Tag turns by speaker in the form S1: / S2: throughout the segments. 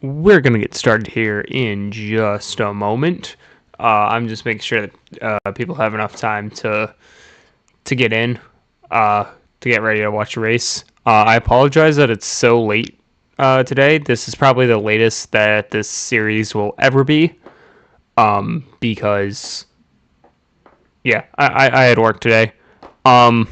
S1: We're going to get started here in just a moment. I'm just making sure that people have enough time to get in, to get ready to watch the race. I apologize that it's so late today. This is probably the latest that this series will ever be, because, yeah, I had work today. Um,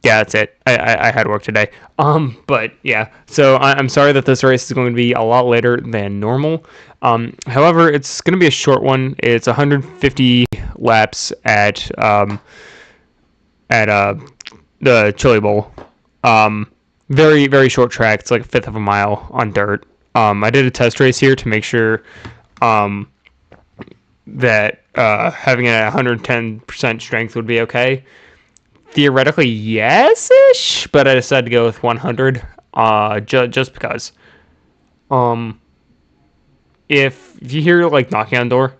S1: Yeah, that's it. I had work today. But yeah, so I'm sorry that this race is going to be a lot later than normal. However, it's going to be a short one. It's 150 laps at the Chili Bowl. Very very short track. It's like a fifth of a mile on dirt. I did a test race here to make sure um, that having it at 110% strength would be okay. Theoretically, yes-ish, but I decided to go with 100, just because. Um, if you hear like knocking on the door,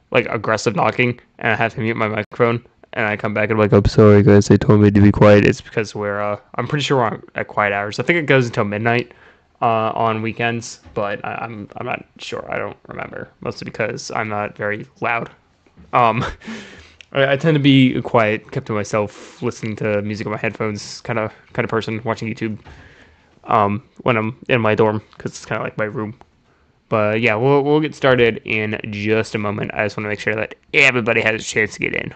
S1: like aggressive knocking, and I have to mute my microphone, and I come back and I'm like, I'm sorry guys, they told me to be quiet. It's because I'm pretty sure we're at quiet hours. I think it goes until midnight, on weekends, but I'm not sure. I don't remember, mostly because I'm not very loud. Um, I tend to be quiet, kept to myself, listening to music on my headphones, kind of person, watching YouTube. When I'm in my dorm, because it's kind of like my room. But yeah, we'll get started in just a moment. I just want to make sure that everybody has a chance to get in.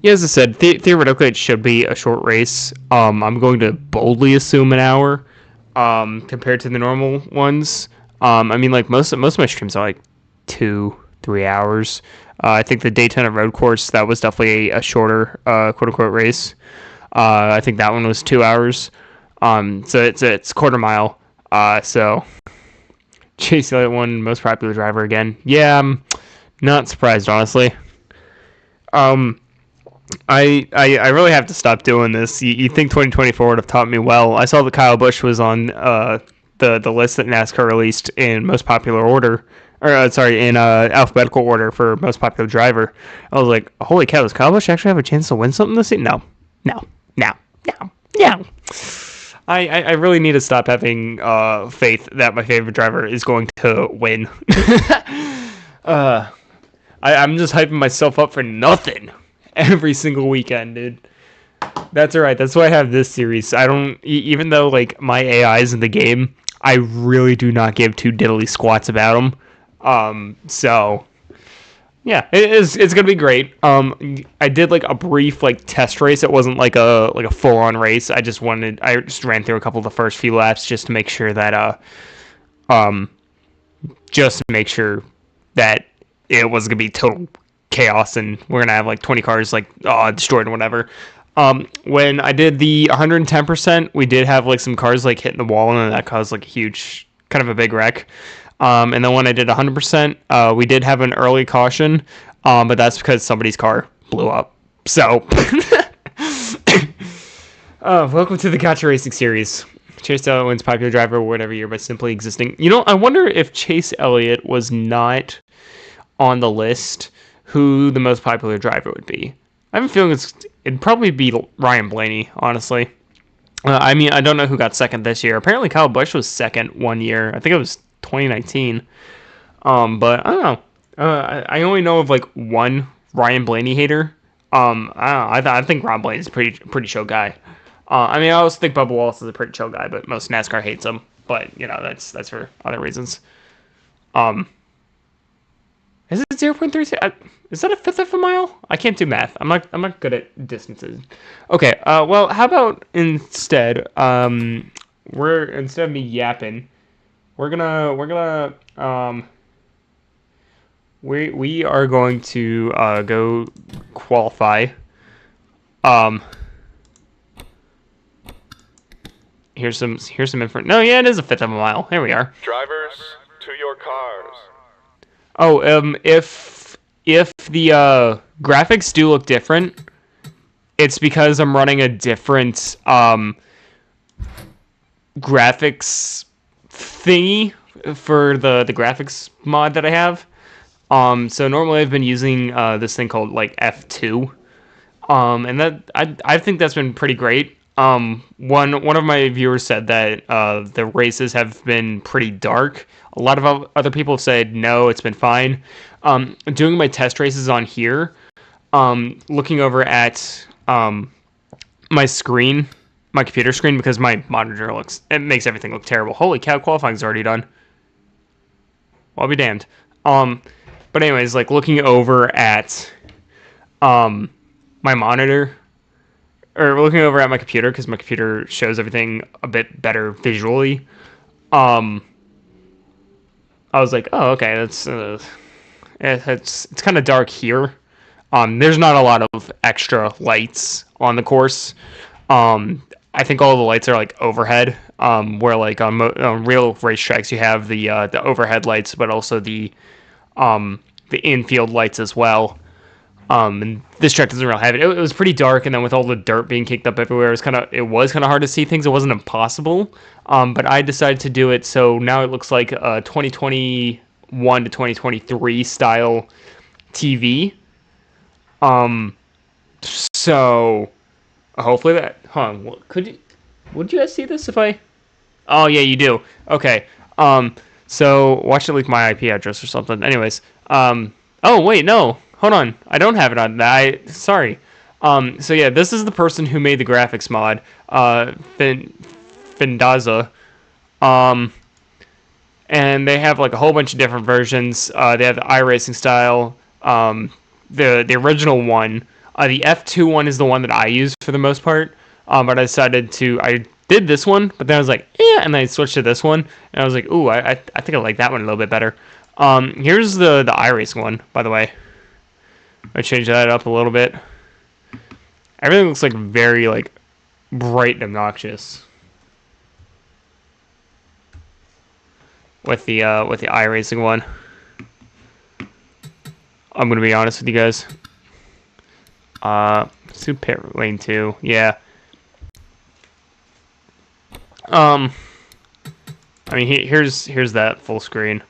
S1: Yeah, as I said, theoretically it should be a short race. I'm going to boldly assume an hour, compared to the normal ones. I mean, like most of my streams are like 2-3 hours. I think the Daytona Road Course, that was definitely a shorter, quote unquote race. I think that one was 2 hours. So it's quarter mile. So Chase Elliott won most popular driver again. Yeah, I'm not surprised, honestly. Um, I really have to stop doing this. You think 2024 would have taught me well? I saw that Kyle Busch was on the list that NASCAR released in most popular order, or sorry, in alphabetical order for most popular driver. I was like, holy cow, does Kyle Busch actually have a chance to win something this season? No, no, no, no, no. I really need to stop having faith that my favorite driver is going to win. I'm just hyping myself up for nothing every single weekend, dude. That's alright. That's why I have this series. I don't, even though like my AI is in the game, I really do not give two diddly squats about them. So yeah, it's gonna be great. I did like a brief like test race. It wasn't like a full on race. I just ran through a couple of the first few laps just to make sure that um just to make sure that it was gonna be total chaos and we're gonna have like 20 cars like destroyed and whatever. When I did the 110%, we did have like some cars like hitting the wall and then that caused like a huge, kind of a big wreck. And then when I did 100%, we did have an early caution, but that's because somebody's car blew up. So, welcome to the Gacha Racing Series. Chase Elliott wins popular driver whatever year by simply existing. You know, I wonder if Chase Elliott was not on the list, who the most popular driver would be. I have a feeling it'd probably be Ryan Blaney, honestly. I mean, I don't know who got second this year. Apparently, Kyle Busch was second one year. I think it was 2019. But I don't know. I only know of like one Ryan Blaney hater. I don't know. I think Ron Blaney's a pretty chill guy. I mean, I also think Bubba Wallace is a pretty chill guy, but most NASCAR hates him. But you know, that's for other reasons. Um, is it 0.3? Is that a fifth of a mile? I can't do math. I'm not good at distances. Okay. Well, how about instead, we're instead of me yapping, we're gonna we are going to go qualify. Here's some info. No, yeah, it is a fifth of a mile. There we are.
S2: Drivers, to your cars.
S1: Oh, if the graphics do look different, it's because I'm running a different graphics thingy for the graphics mod that I have. So normally I've been using this thing called like F2. And that I think that's been pretty great. One of my viewers said that the races have been pretty dark. A lot of other people have said no, it's been fine. Doing my test races on here, looking over at my screen, my computer screen, because my monitor makes everything look terrible. Holy cow, qualifying's already done. Well, I'll be damned. But anyways, like looking over at my monitor, or looking over at my computer, because my computer shows everything a bit better visually. I was like, oh, okay, it's kind of dark here. There's not a lot of extra lights on the course. I think all the lights are like overhead. Where like on real racetracks you have the overhead lights, but also the infield lights as well. And this track doesn't really have it. It was pretty dark, and then with all the dirt being kicked up everywhere, it was kind of hard to see things. It wasn't impossible, but I decided to do it, so now it looks like a 2021 to 2023 style TV. So hopefully that. Would you guys see this if I? Oh yeah, you do. Okay. So watch it leak my IP address or something. Anyways. Oh wait, no. Hold on. I don't have it on that. Sorry. So yeah, this is the person who made the graphics mod. Findaza. And they have like a whole bunch of different versions. They have the iRacing style. The original one. The F2 one is the one that I use for the most part. But I did this one, but then I was like, yeah, and then I switched to this one, and I was like, ooh, I think I like that one a little bit better. Here's the iRacing one, by the way. I changed that up a little bit. Everything looks like very like bright and obnoxious with the iRacing one. I'm gonna be honest with you guys. Super Lane 2, yeah. I mean, here's that full screen.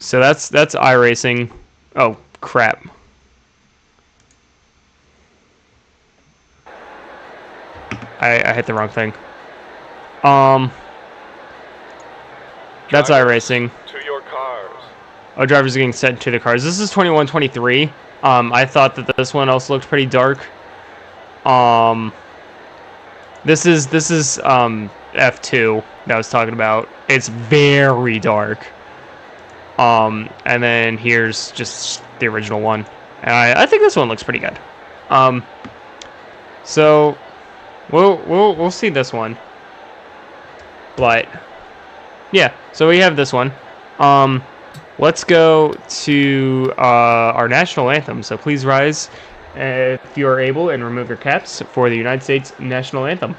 S1: So that's iRacing. Oh crap. I hit the wrong thing. That's iRacing.
S2: To your cars.
S1: Oh, drivers are getting sent to the cars. This is 21-23. I thought that this one also looked pretty dark. This is F2 that I was talking about. It's very dark. And then here's just the original one, and I think this one looks pretty good. So we'll see this one, but yeah. So we have this one. Let's go to our national anthem. So please rise if you are able and remove your caps for the United States national anthem.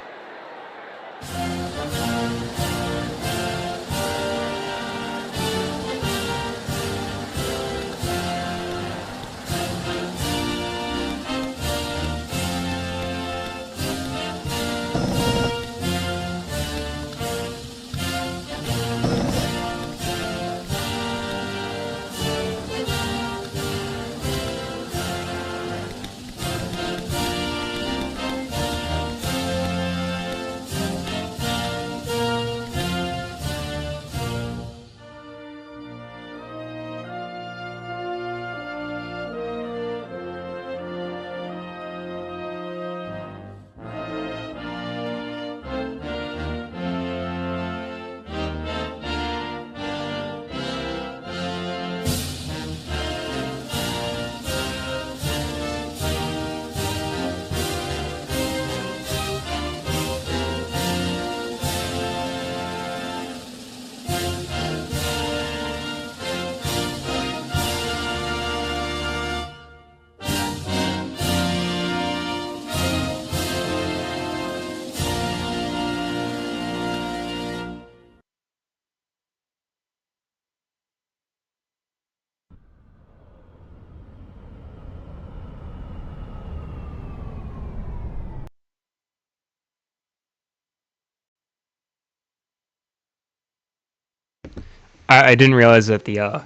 S1: I didn't realize that the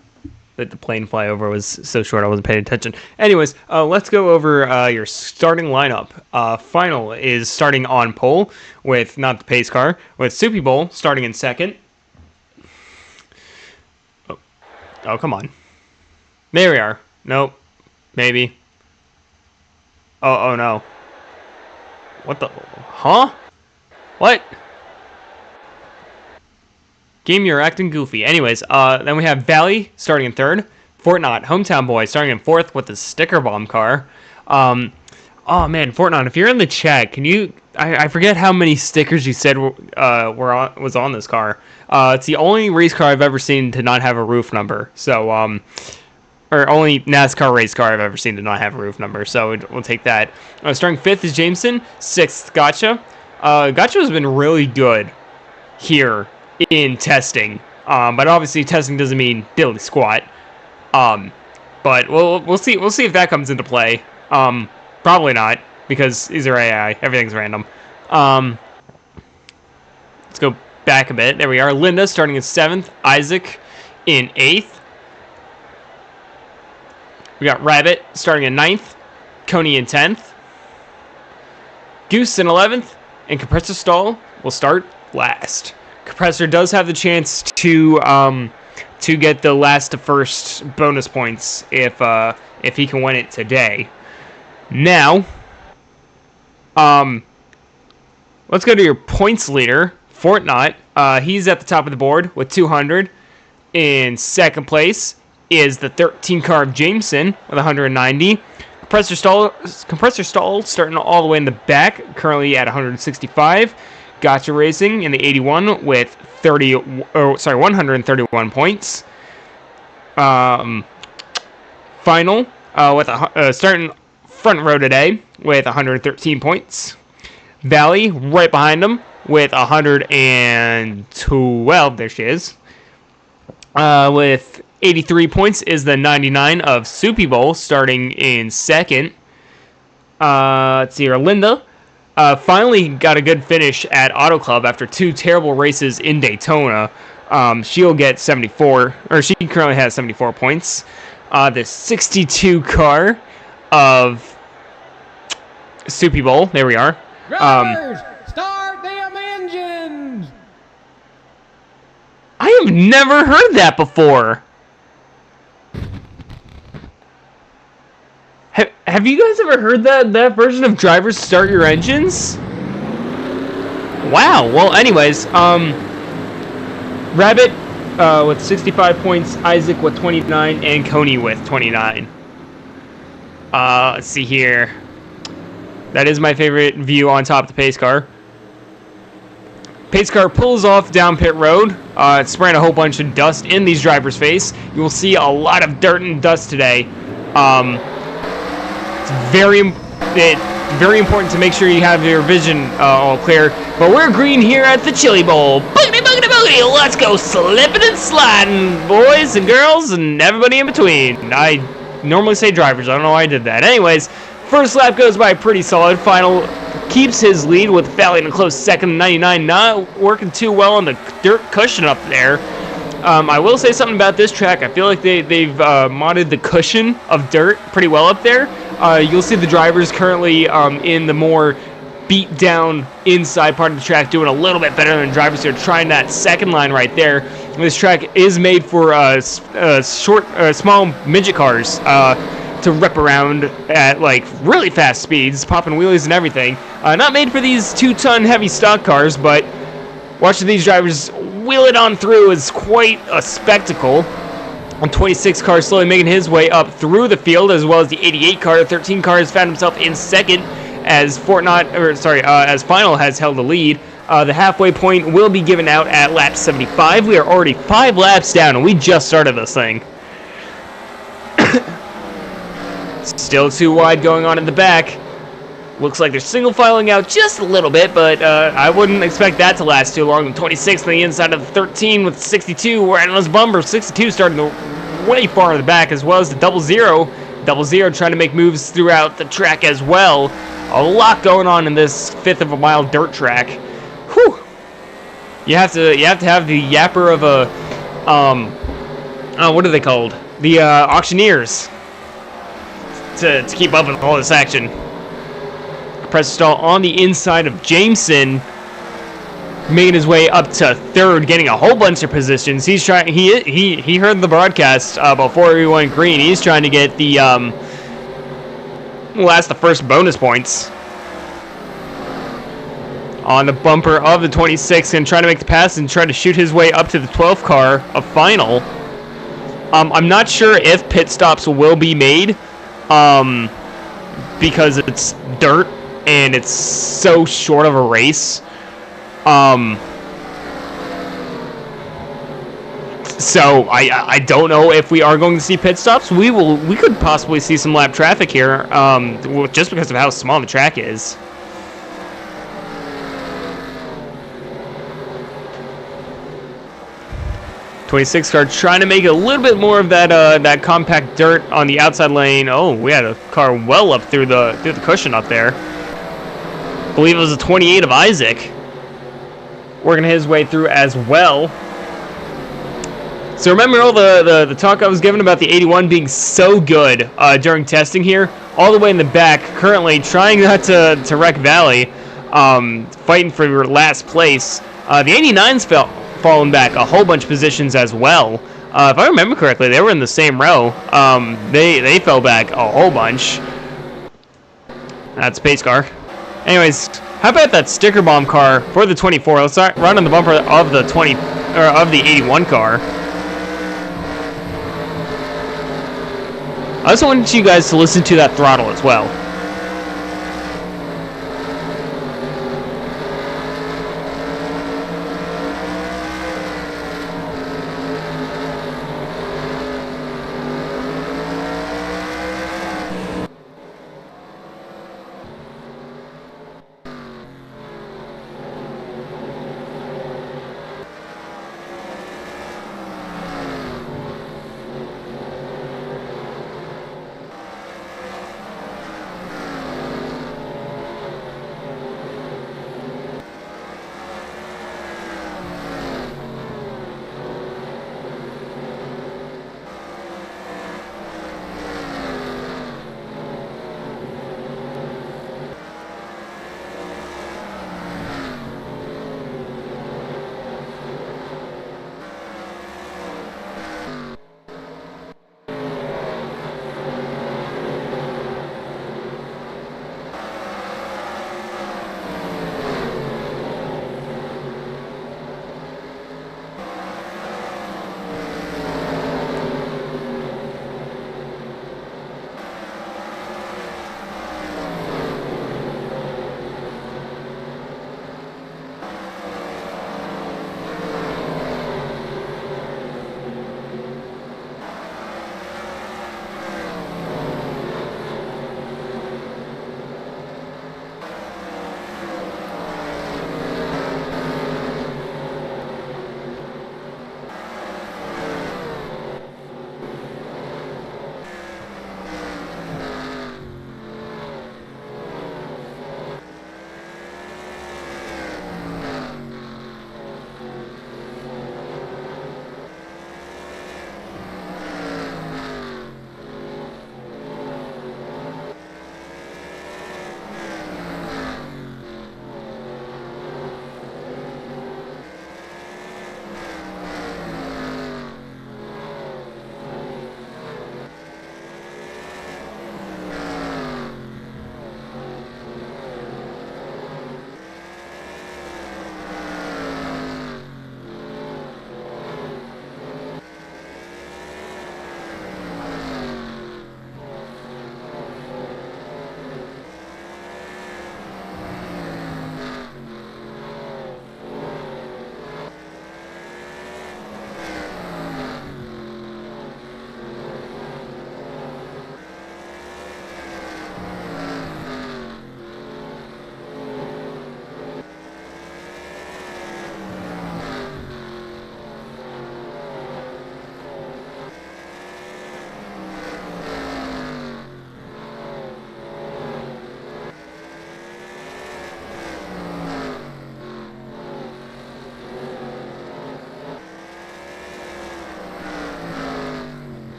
S1: plane flyover was so short. I wasn't paying attention. Anyways, let's go over your starting lineup. Final is starting on pole with not the pace car, with Soupy Bowl starting in second. Oh, come on. There we are. Nope. Maybe. Oh no. What the? Huh? What? Game, you're acting goofy. Anyways, then we have Valley starting in third. Fortnite, Hometown Boy, starting in fourth with the sticker bomb car. Oh man, Fortnite, if you're in the chat, can you? I forget how many stickers you said was on this car. It's the only race car I've ever seen to not have a roof number. So or only NASCAR race car I've ever seen to not have a roof number. So we'll take that. Starting fifth is Jameson. Sixth, Gacha. Gacha has been really good here in testing, but obviously testing doesn't mean diddly squat. But we'll see if that comes into play. Probably not, because these are AI. Everything's random. Let's go back a bit. There we are. Linda starting in seventh. Isaac in eighth. We got Rabbit starting in ninth. Coney in 10th. Goose in 11th. And Compressor Stall will start last. Compressor does have the chance to get the last to first bonus points if he can win it today. Now, let's go to your points leader, Fortnite. He's at the top of the board with 200. In second place is the 13 car of Jameson with 190. Compressor Stall starting all the way in the back, currently at 165. Gacha Racing in the 81 with 131 points. Final with starting front row today with 113 points. Valley right behind him with 112. There she is. With 83 points is the 99 of Soupy Bowl starting in second. Let's see here. Linda finally got a good finish at Auto Club after two terrible races in Daytona. She'll get 74, or she currently has 74 points. The 62 car of Soupy Bowl. There we are.
S3: Drivers, start them engines!
S1: I have never heard that before. Have you guys ever heard that version of Drivers Start Your Engines? Wow. Well, anyways, Rabbit with 65 points, Isaac with 29, and Coney with 29. Let's see here. That is my favorite view on top of the pace car. Pace car pulls off down pit road. It's spraying a whole bunch of dust in these drivers' face. You will see a lot of dirt and dust today. It's very important to make sure you have your vision all clear. But we're green here at the Chilli Bowl. Boogity, boogity, boogity. Let's go slipping and sliding, boys and girls and everybody in between. I normally say drivers. I don't know why I did that. Anyways, first lap goes by pretty solid. Final keeps his lead with Valley in a close second. 99 not working too well on the dirt cushion up there. I will say something about this track. I feel like they've modded the cushion of dirt pretty well up there. You'll see the drivers currently in the more beat down inside part of the track doing a little bit better than drivers here, trying that second line right there. This track is made for small midget cars to rip around at like really fast speeds, popping wheelies and everything. Not made for these 2-ton heavy stock cars, but watching these drivers wheel it on through is quite a spectacle. On 26 car slowly making his way up through the field, as well as the 88 car. The 13 car has found himself in second as as Final has held the lead. The halfway point will be given out at lap 75. We are already 5 laps down, and we just started this thing. Still too wide going on in the back. Looks like they're single filing out just a little bit, but I wouldn't expect that to last too long. 26 on the inside of the 13 with 62. We're at those bumpers. 62 starting way far in the back, as well as the double zero. Double zero trying to make moves throughout the track as well. A lot going on in this fifth of a mile dirt track. Whew. You have to have the yapper of what are they called? The auctioneers to keep up with all this action. Press stall on the inside of Jameson, making his way up to third, getting a whole bunch of positions. He's trying. He heard the broadcast before he went green. He's trying to get the well, that's the first bonus points on the bumper of the 26, and trying to make the pass and try to shoot his way up to the 12th car of final. I'm not sure if pit stops will be made because it's dirt and it's so short of a race. So I don't know if we are going to see pit stops. We could possibly see some lap traffic here, just because of how small the track is. '26 car trying to make a little bit more of that compact dirt on the outside lane. Oh, we had a car well up through the cushion up there. I believe it was a 28 of Isaac, working his way through as well. So remember all the talk I was giving about the 81 being so good during testing here? All the way in the back, currently trying not to wreck Valley, fighting for last place. The 89's fallen back a whole bunch of positions as well. If I remember correctly, they were in the same row. They fell back a whole bunch. That's pace car. Anyways, how about that sticker bomb car for the 24? Let's run on the bumper of the 20 or of the 81 car. I also wanted you guys to listen to that throttle as well.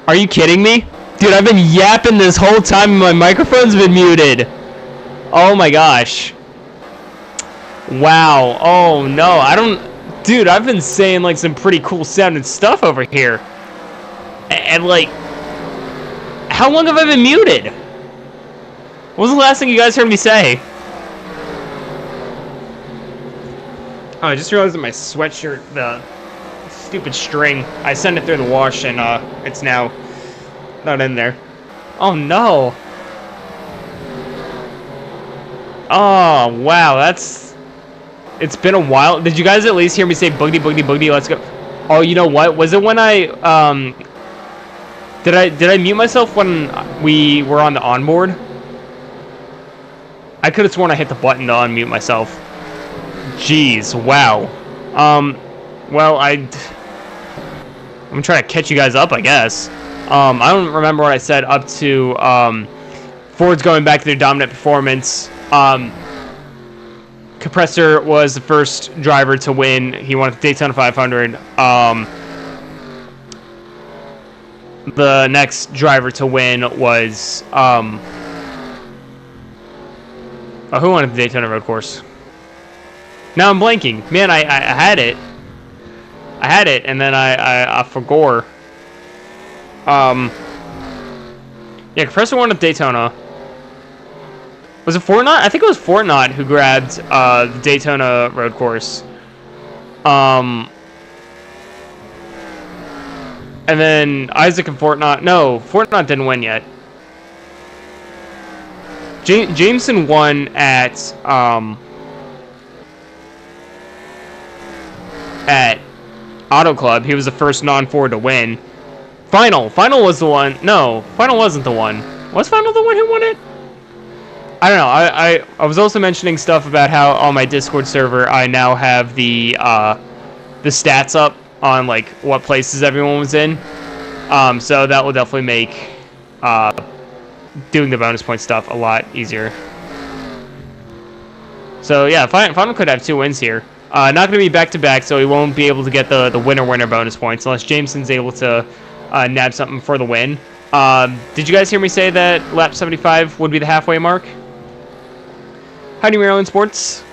S1: Are you kidding me? Dude, I've been yapping this whole time and my microphone's been muted. Oh my gosh. Wow. Oh no, I don't... Dude, I've been saying like some pretty cool sounding stuff over here. And like... How long have I been muted? What was the last thing you guys heard me say? Oh, I just realized that my sweatshirt, the stupid string, I sent it through the wash and it's now not in there. Oh no. Oh wow, that's... It's been a while. Did you guys at least hear me say boogity boogity boogity, let's go? Oh, you know what? Was it when I did I mute myself when we were on the onboard? I could have sworn I hit the button to unmute myself. Jeez, wow. Well, I'm trying to catch you guys up, I guess. I don't remember what I said up to Ford's going back to their dominant performance. Compressor was the first driver to win. He won the Daytona 500. The next driver to win was who won at the Daytona road course? Now I'm blanking. Man, I had it. I had it, and then I forgot. Yeah, Compressor won at Daytona. Was it Fortnite? I think it was Fortnite who grabbed the Daytona road course. And then Isaac and Fortnite. No, Fortnite didn't win yet. Jameson won at Auto Club. He was the first non-Ford to win. Final was the one. No, Final wasn't the one. Was Final the one who won it? I don't know. I was also mentioning stuff about how on my Discord server I now have the stats up on like what places everyone was in. So that will definitely make doing the bonus point stuff a lot easier. So yeah, Final could have 2 wins here. Not going to be back-to-back, so he won't be able to get the winner bonus points unless Jameson's able to nab something for the win. Did you guys hear me say that lap 75 would be the halfway mark? Howdy, Maryland Sports.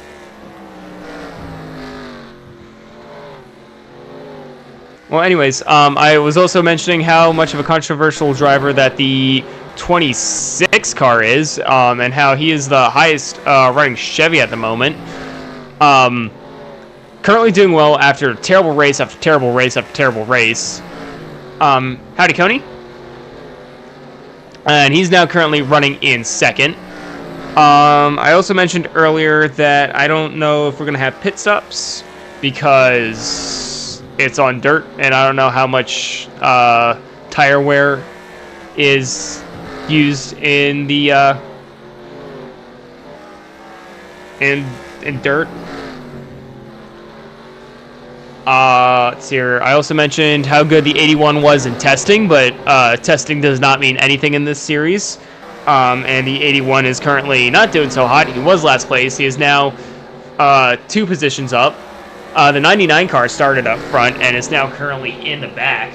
S1: Well, anyways, I was also mentioning how much of a controversial driver that the 26 car is, and how he is the highest running Chevy at the moment. Currently doing well after terrible race after terrible race after terrible race. Howdy, Coney. And he's now currently running in second. I also mentioned earlier that I don't know if we're going to have pit stops because it's on dirt, and I don't know how much tire wear is used in the in dirt. Let's see here. I also mentioned how good the 81 was in testing, but testing does not mean anything in this series. And the 81 is currently not doing so hot. He was last place. He is now 2 positions up. The 99 car started up front and is now currently in the back.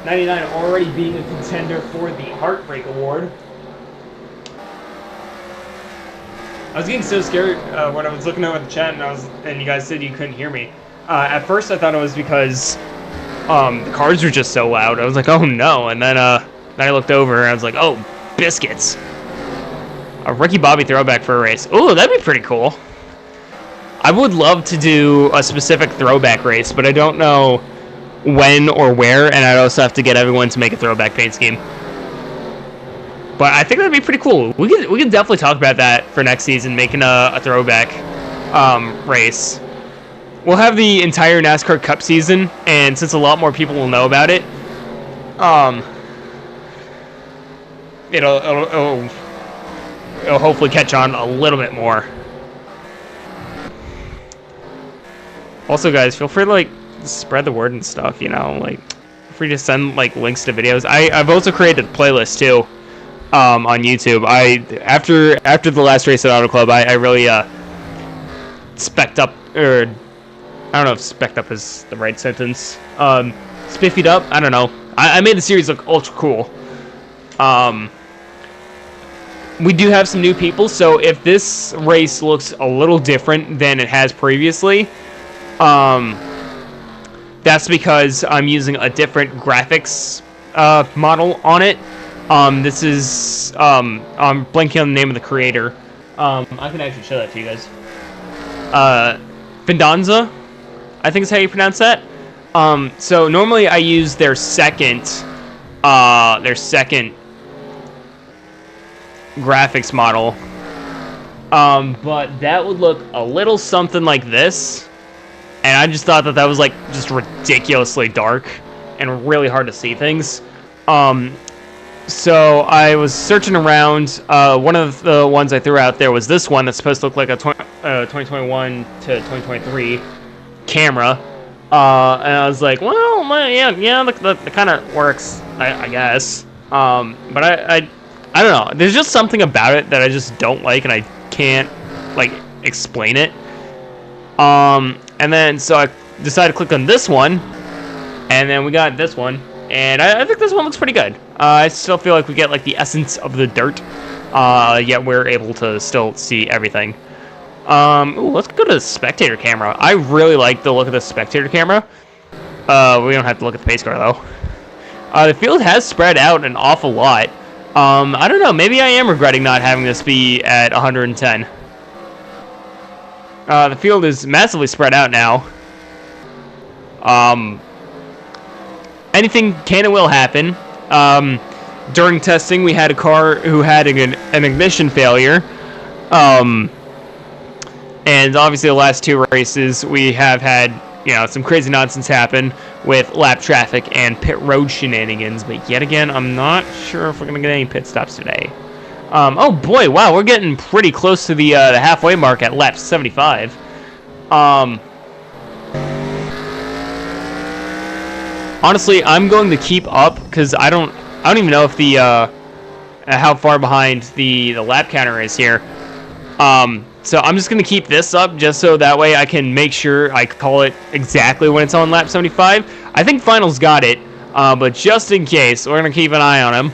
S1: 99 already being a contender for the Heartbreak Award. I was getting so scared when I was looking over the chat and you guys said you couldn't hear me. At first I thought it was because the cars were just so loud. I was like, oh no. And then I looked over and I was like, oh, biscuits. A Ricky Bobby throwback for a race. Ooh, that'd be pretty cool. I would love to do a specific throwback race, but I don't know when or where, and I'd also have to get everyone to make a throwback paint scheme. But I think that'd be pretty cool. We could definitely talk about that for next season, making a throwback race. We'll have the entire NASCAR Cup season, and since a lot more people will know about it, it'll hopefully catch on a little bit more. Also, guys, feel free to like spread the word and stuff. You know, like feel free to send like links to videos. I've also created a playlist too on YouTube. After the last race at Auto Club, I really spec'd up, or I don't know if spec'd up is the right sentence. spiffied up. I don't know. I made the series look ultra cool. We do have some new people, so if this race looks a little different than it has previously, that's because I'm using a different graphics model on it. This is I'm blanking on the name of the creator. I can actually show that to you guys. Vendanza, I think is how you pronounce that. So normally I use their second graphics model. But that would look a little something like this. And I just thought that was like just ridiculously dark and really hard to see things. So I was searching around. One of the ones I threw out there was this one that's supposed to look like a 2021 to 2023 camera. And I was like, well, yeah, that kind of works, I guess. But I don't know. There's just something about it that I just don't like, and I can't like explain it. And then so I decided to click on this one, and then we got this one, and I think this one looks pretty good. I still feel like we get like the essence of the dirt, yet we're able to still see everything. Ooh, let's go to the spectator camera. I really like the look of the spectator camera. We don't have to look at the pace car though. The field has spread out an awful lot. I don't know. Maybe I am regretting not having this be at 110. The field is massively spread out now. Anything can and will happen. During testing, we had a car who had an ignition failure. And obviously the last two races, we have had, some crazy nonsense happen with lap traffic and pit road shenanigans. But yet again, I'm not sure if we're going to get any pit stops today. Oh boy, wow, we're getting pretty close to the halfway mark at lap 75. Honestly, I'm going to keep up because I don't even know if the how far behind the lap counter is here. So I'm just going to keep this up just so that way I can make sure I call it exactly when it's on lap 75. I think Final's got it, but just in case, we're going to keep an eye on him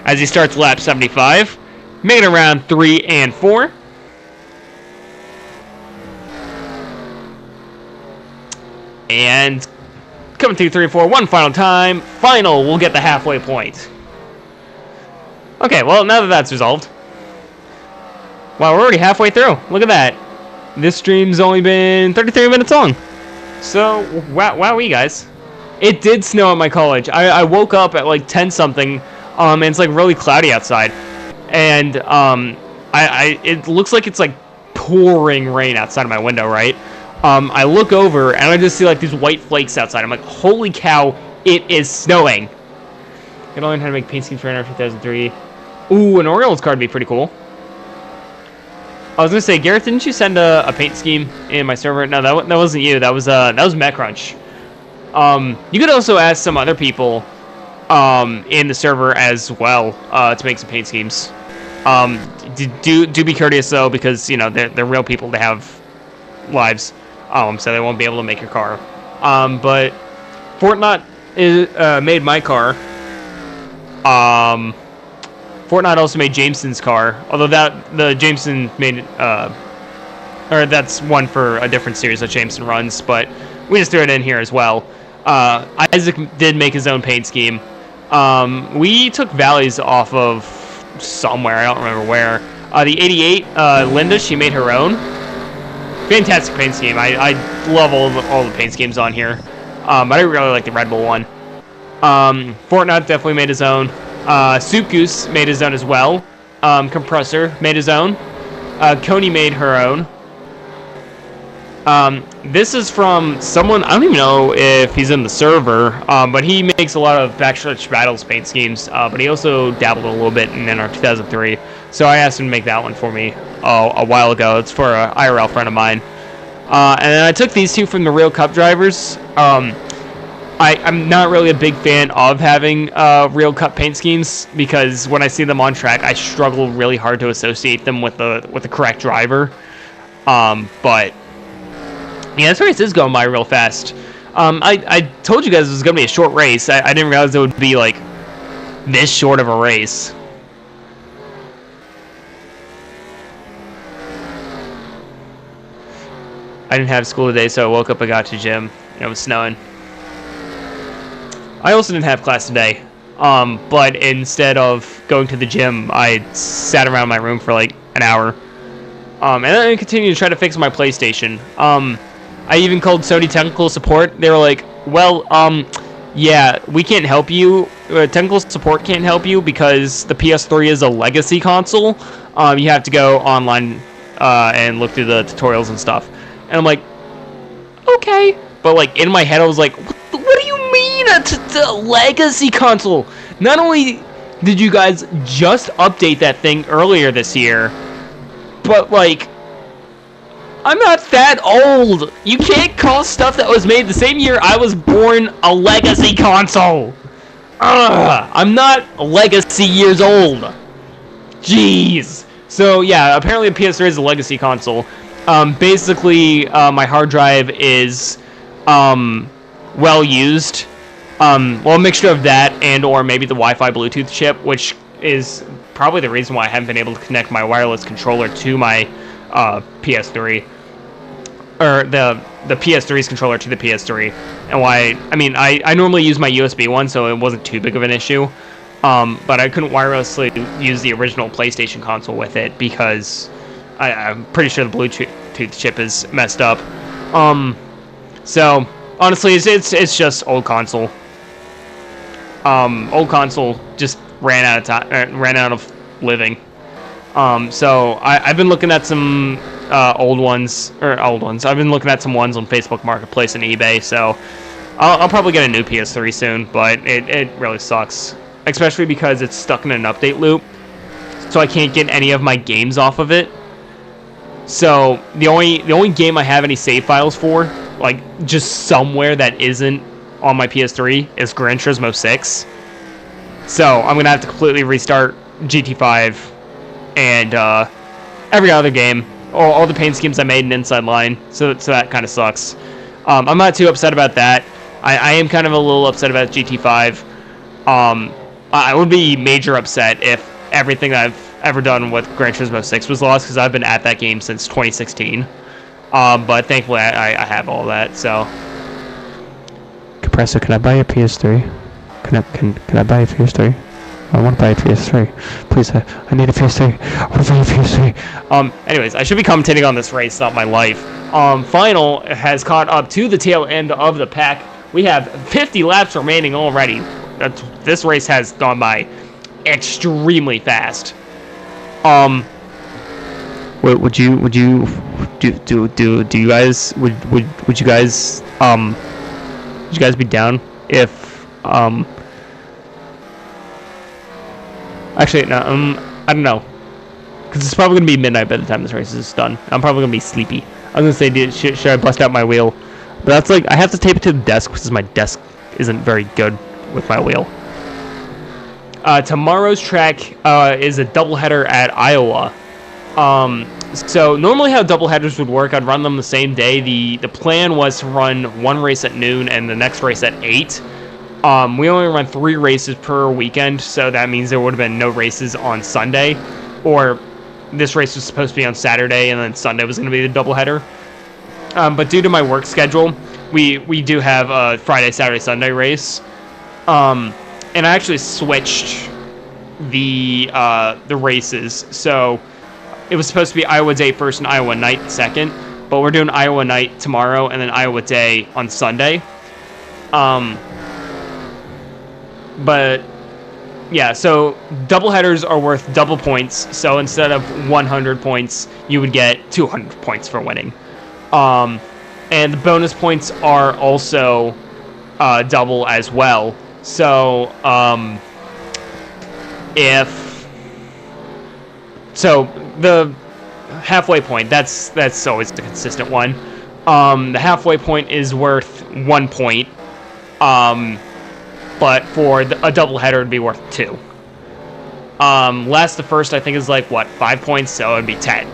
S1: as he starts lap 75, making it around 3 and 4. And coming through 3 and 4 one final time. Final will get the halfway point. Okay, well, now that that's resolved. Wow, we're already halfway through. Look at that. This stream's only been 33 minutes long. So, wowee, guys. It did snow at my college. I woke up at like 10-something, and it's like really cloudy outside. And it looks like it's like pouring rain outside of my window, right? I look over, and I just see like these white flakes outside. I'm like, holy cow, it is snowing. I can learn how to make paint schemes for NR 2003. Ooh, an Orioles card would be pretty cool. I was gonna say, Garrett, didn't you send a paint scheme in my server? No, that wasn't you. That was MechCrunch. You could also ask some other people in the server as well to make some paint schemes. Do be courteous though, because they're real people. They have lives, so they won't be able to make your car. But Fortnite made my car. Fortnite also made Jameson's car, although the Jameson made or that's one for a different series that Jameson runs, but we just threw it in here as well. Isaac did make his own paint scheme. We took values off of somewhere, I don't remember where. The 88, Linda, she made her own. Fantastic paint scheme. I love all the paint schemes on here. But I really like the Red Bull one. Fortnite definitely made his own. Soup Goose made his own as well. Compressor made his own. Coney made her own. This is from someone, I don't even know if he's in the server, but he makes a lot of Backstretch Battles paint schemes, but he also dabbled a little bit in NR 2003. So I asked him to make that one for me a while ago. It's for an IRL friend of mine. And then I took these two from the Real Cup drivers. I'm not really a big fan of having Real Cup paint schemes because when I see them on track, I struggle really hard to associate them with the correct driver. But yeah, this race is going by real fast. I told you guys it was gonna be a short race. I didn't realize it would be like this short of a race. I didn't have school today, so I woke up, I got to gym, and it was snowing. I also didn't have class today, but instead of going to the gym, I sat around my room for like an hour, and then I continued to try to fix my PlayStation. I even called Sony technical support. They were like, well, yeah, we can't help you. Technical support can't help you because the PS3 is a legacy console. You have to go online and look through the tutorials and stuff. And I'm like, okay. But like in my head, I was like, what do you mean a legacy console? Not only did you guys just update that thing earlier this year, but like, I'm not that old. You can't call stuff that was made the same year I was born a legacy console. I'm not legacy years old. Jeez. So yeah, apparently the PS3 is a legacy console. Basically, my hard drive is well used. Well, a mixture of that and or maybe the Wi-Fi Bluetooth chip, which is probably the reason why I haven't been able to connect my wireless controller to my PS3, or the PS3's controller to the PS3, and why, I mean, I normally use my USB one, so it wasn't too big of an issue, but I couldn't wirelessly use the original PlayStation console with it because I'm pretty sure the Bluetooth chip is messed up. So honestly, it's just old console. Old console just ran out of time, ran out of living. So I've been looking at some old ones. I've been looking at some ones on Facebook Marketplace and eBay. So I'll probably get a new PS3 soon, but it really sucks, especially because it's stuck in an update loop. So I can't get any of my games off of it. So the only game I have any save files for, like just somewhere that isn't on my PS3, is Gran Turismo 6. So I'm gonna have to completely restart GT5 and every other game, all the paint schemes I made in Inside Line. So that kind of sucks. I'm not too upset about that. I am kind of a little upset about GT5. I would be major upset if everything I've ever done with Gran Turismo 6 was lost, because I've been at that game since 2016. But thankfully I have all that, so.
S4: Compressor, can I buy a PS3? Can I buy a PS3? I want to buy a PS3. Please, I need a PS3. I want to buy a PS3.
S1: Anyways, I should be commentating on this race, not my life. Final has caught up to the tail end of the pack. We have 50 laps remaining already. This race has gone by extremely fast.
S4: Would you guys be down if actually no, I don't know, because it's probably gonna be midnight by the time this race is done. I'm probably gonna be sleepy. I was gonna say, should I bust out my wheel? But that's like, I have to tape it to the desk because my desk isn't very good with my wheel.
S1: Tomorrow's track is a doubleheader at Iowa. So normally how doubleheaders would work, I'd run them the same day. The plan was to run one race at noon and the next race at 8. We only run 3 races per weekend, so that means there would have been no races on Sunday. Or this race was supposed to be on Saturday and then Sunday was going to be the doubleheader. But due to my work schedule, we do have a Friday, Saturday, Sunday race. And I actually switched the races. So it was supposed to be Iowa Day first and Iowa Night second, but we're doing Iowa Night tomorrow and then Iowa Day on Sunday. But yeah, so doubleheaders are worth double points. So instead of 100 points, you would get 200 points for winning. And the bonus points are also double as well. So the halfway point, that's always the consistent one. The halfway point is worth 1 point, but for a doubleheader it'd be worth 2. Last to first I think is like 5 points, so it'd be 10.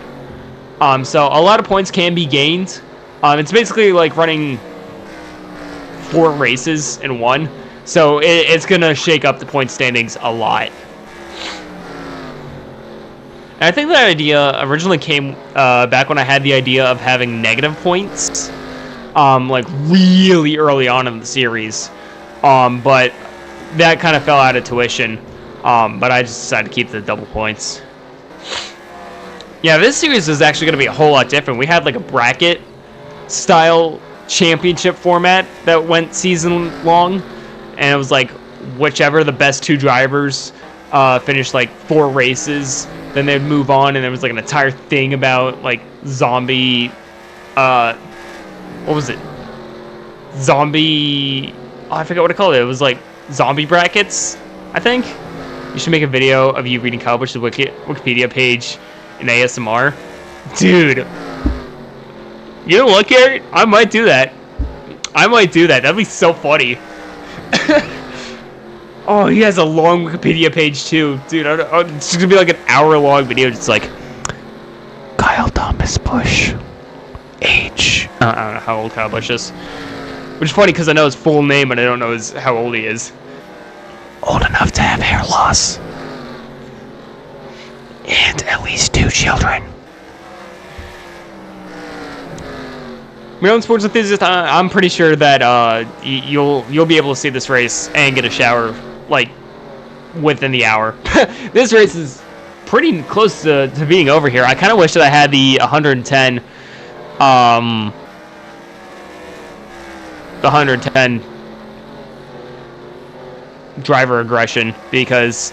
S1: So a lot of points can be gained. It's basically like running 4 races in one. So it's going to shake up the point standings a lot. And I think that idea originally came back when I had the idea of having negative points, like really early on in the series. But that kind of fell out of tuition. But I just decided to keep the double points. Yeah, this series is actually going to be a whole lot different. We had like a bracket style championship format that went season long, and it was like whichever the best 2 drivers finished like 4 races, then they'd move on, and there was like an entire thing about like zombie what was it? Zombie, I forget what to call it. It was like zombie brackets, I think. You should make a video of you reading Kyle Busch's Wikipedia page in ASMR. Dude. You know what, Garrett? I might do that. That'd be so funny. Oh, he has a long Wikipedia page too. Dude, it's gonna be like an hour-long video. It's like, Kyle Thomas Busch. Age. I don't know how old Kyle Busch is. Which is funny because I know his full name, but I don't know how old he is. Old enough to have hair loss. And at least 2 children. Sports enthusiast, I'm pretty sure that you'll be able to see this race and get a shower like within the hour. This race is pretty close to being over here. I kind of wish that I had the 110 driver aggression, because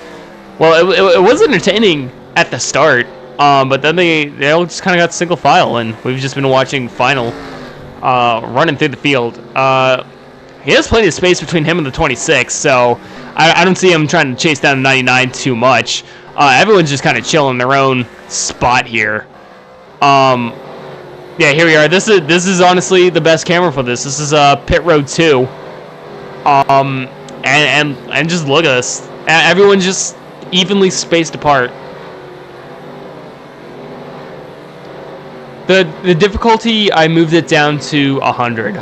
S1: well it was entertaining at the start, but then they all just kind of got single file, and we've just been watching final running through the field. He has plenty of space between him and the 26, so I don't see him trying to chase down the 99 too much. Everyone's just kind of chilling in their own spot here. Yeah, here we are. This is honestly the best camera for this. This is pit road 2. And just look at this. Everyone's just evenly spaced apart. The difficulty, I moved it down to 100.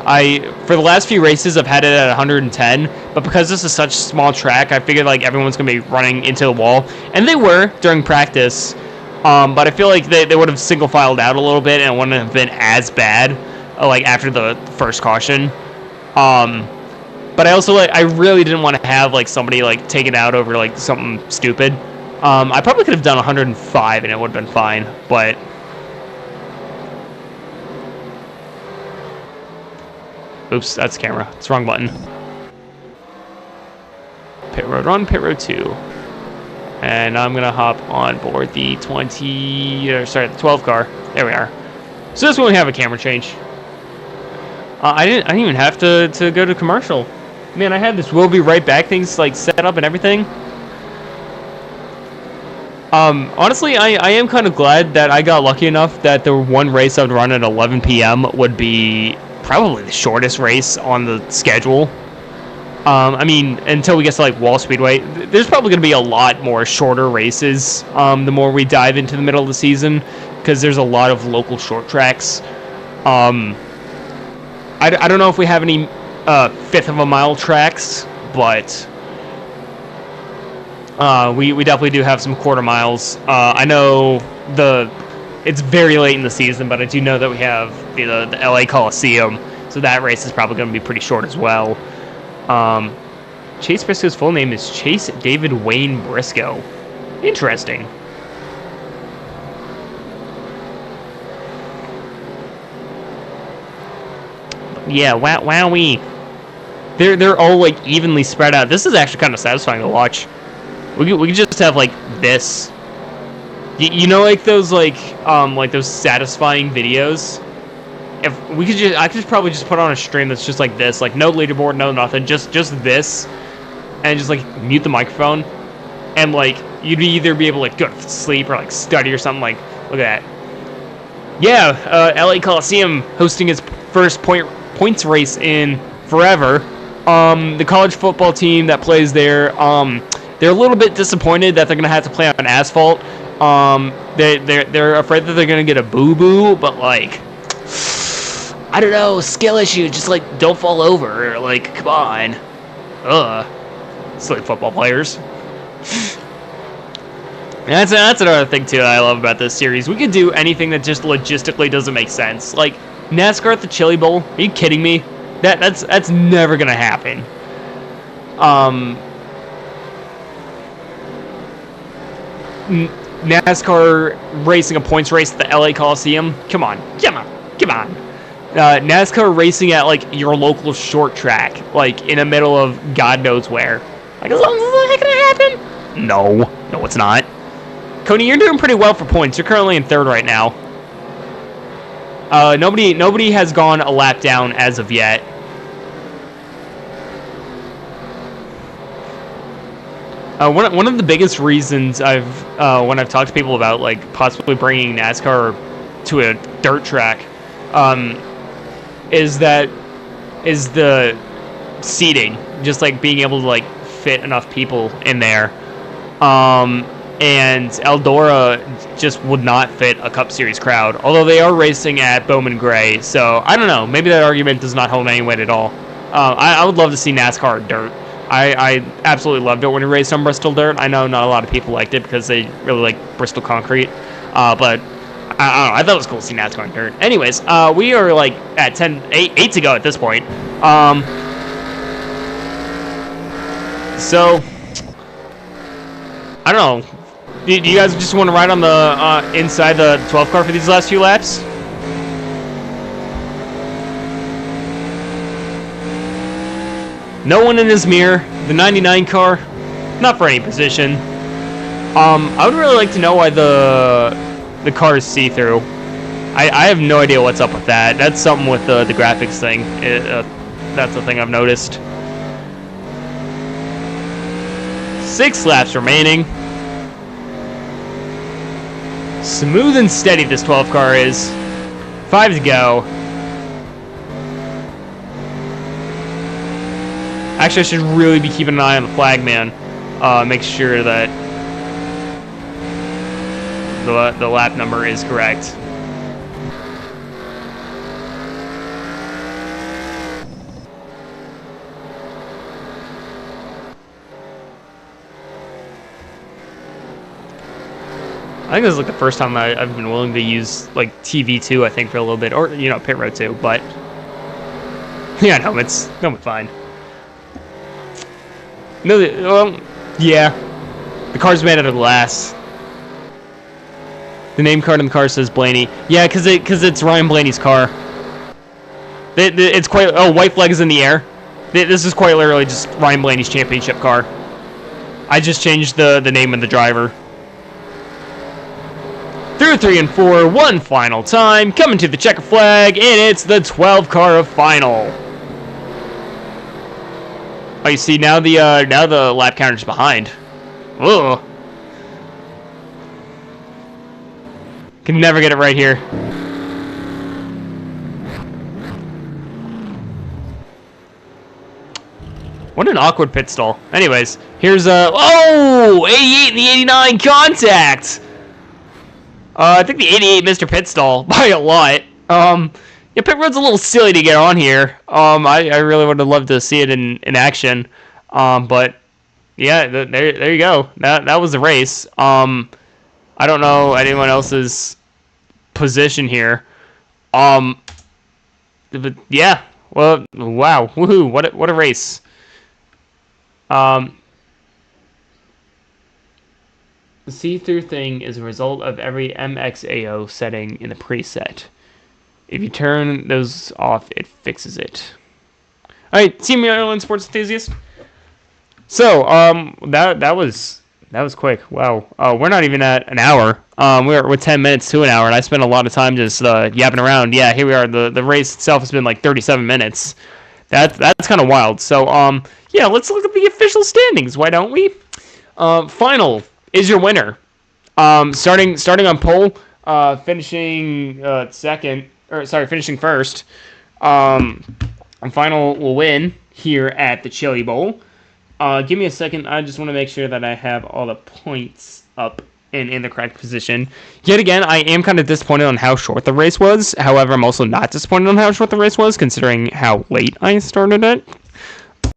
S1: For the last few races, I've had it at 110, but because this is such a small track, I figured like everyone's gonna be running into the wall, and they were during practice. But I feel like they would have single filed out a little bit, and it wouldn't have been as bad, like after the first caution. But I also I really didn't want to have like somebody like take it out over like something stupid. I probably could have done 105 and it would have been fine, but. Oops, that's camera. It's the wrong button. Pit road 1, pit road 2. And I'm going to hop on board the the 12 car. There we are. So this one we have a camera change. I didn't even have to go to commercial. Man, I had this "we'll be right back" things like set up and everything. Honestly, I am kind of glad that I got lucky enough that the one race I would run at 11 p.m. would be probably the shortest race on the schedule. I mean, until we get to like Wall Speedway, there's probably going to be a lot more shorter races the more we dive into the middle of the season, because there's a lot of local short tracks. I don't know if we have any fifth of a mile tracks, but we definitely do have some quarter miles. I know it's very late in the season, but I do know that we have the LA Coliseum, so that race is probably going to be pretty short as well. Chase Briscoe's full name is Chase David Wayne Briscoe. Interesting. Yeah, wowee. They're all like evenly spread out. This is actually kind of satisfying to watch. We could just have like this. You know, like those those satisfying videos. If we could I could probably just put on a stream that's just like this, like no leaderboard, no nothing, just this, and just like mute the microphone, and like you'd either be able to like go to sleep or like study or something. Like, look at that. Yeah, LA Coliseum hosting its first points race in forever. The college football team that plays there, they're a little bit disappointed that they're gonna have to play on asphalt. They're afraid that they're gonna get a boo-boo, but like,
S4: I don't know, skill issue. Just like don't fall over. Like, come on. Silly football players. That's another thing too that I love about this series. We could do anything that just logistically doesn't make sense. Like NASCAR at the Chili Bowl. Are you kidding me? That's never gonna happen. NASCAR racing a points race at the LA Coliseum. Come on. NASCAR racing at like your local short track, like in the middle of God knows where. Like, is that gonna happen? No, it's not. Cody, you're doing pretty well for points. You're currently in third right now. Nobody has gone a lap down as of yet. One of the biggest reasons when I've talked to people about like possibly bringing NASCAR to a dirt track, is the seating, just like being able to like fit enough people in there. And Eldora just would not fit a Cup Series crowd, although they are racing at Bowman Gray, so I don't know, maybe that argument does not hold any weight at all. I would love to see NASCAR dirt. I absolutely loved it when we raced on Bristol dirt. I know not a lot of people liked it because they really like Bristol concrete, but I don't know, I thought it was cool to see NASCAR on dirt. Anyways, we are like at 8 to go at this point. So I don't know. Do you guys just want to ride on the inside the 12 car for these last few laps? No one in his mirror. The 99 car, not for any position. I would really like to know why the car is see-through. I have no idea what's up with that. That's something with the graphics thing. That's the thing I've noticed. 6 laps remaining. Smooth and steady this 12 car is. 5 to go. Actually, I should really be keeping an eye on the flag man. Make sure that the lap number is correct. I think this is like the first time I've been willing to use like TV2, I think, for a little bit, or Pit Road 2, but yeah, no, it's fine. No, well, yeah, the car's made out of glass. The name card on the car says Blaney. Yeah, because it's Ryan Blaney's car. It's quite white flag is in the air. This is quite literally just Ryan Blaney's championship car. I just changed the name of the driver. Through 3 and 4, one final time, coming to the checker flag, and it's the 12 car of final. Oh, you see now the lap counter's behind. Ugh. Can never get it right here. What an awkward pit stall. Anyways, here's 88 and the 89 contact. I think the 88 Mr. Pit stall by a lot. Yeah, pit road's a little silly to get on here. I really would have loved to see it in action. But yeah, there you go. That was the race. I don't know anyone else's position here. But yeah. Well, wow, woohoo! What a race. The see-through thing is a result of every MXAO setting in the preset. If you turn those off, it fixes it. Alright, Team Airline Sports Enthusiast. So, that was quick. Wow. We're not even at an hour. We're 10 minutes to an hour, and I spent a lot of time just yapping around. Yeah, here we are. The race itself has been like 37 minutes. That's kind of wild. So, yeah, let's look at the official standings. Why don't we? Final is your winner. Starting on pole, finishing finishing first. Final will win here at the Chili Bowl. Give me a second. I just want to make sure that I have all the points up
S1: in the correct position. Yet again, I am kind of disappointed on how short the race was. However, I'm also not disappointed on how short the race was, considering how late I started it.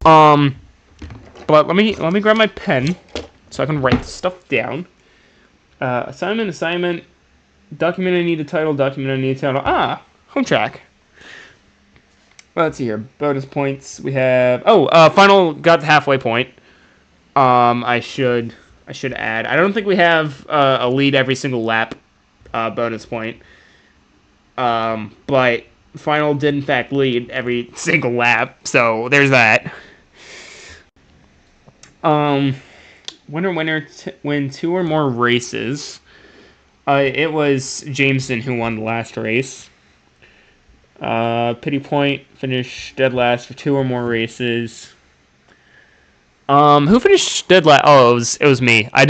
S1: But let me grab my pen so I can write stuff down. Assignment. Document I need a title. Document I need a title. Home track. Well, let's see here. Bonus points. We have final got the halfway point. I should add. I don't think we have a lead every single lap bonus point. But final did in fact lead every single lap, so there's that. Winner win 2 or more races. It was Jameson who won the last race. Pity point, finished dead last for 2 or more races. Who finished dead last? Oh, it was me. I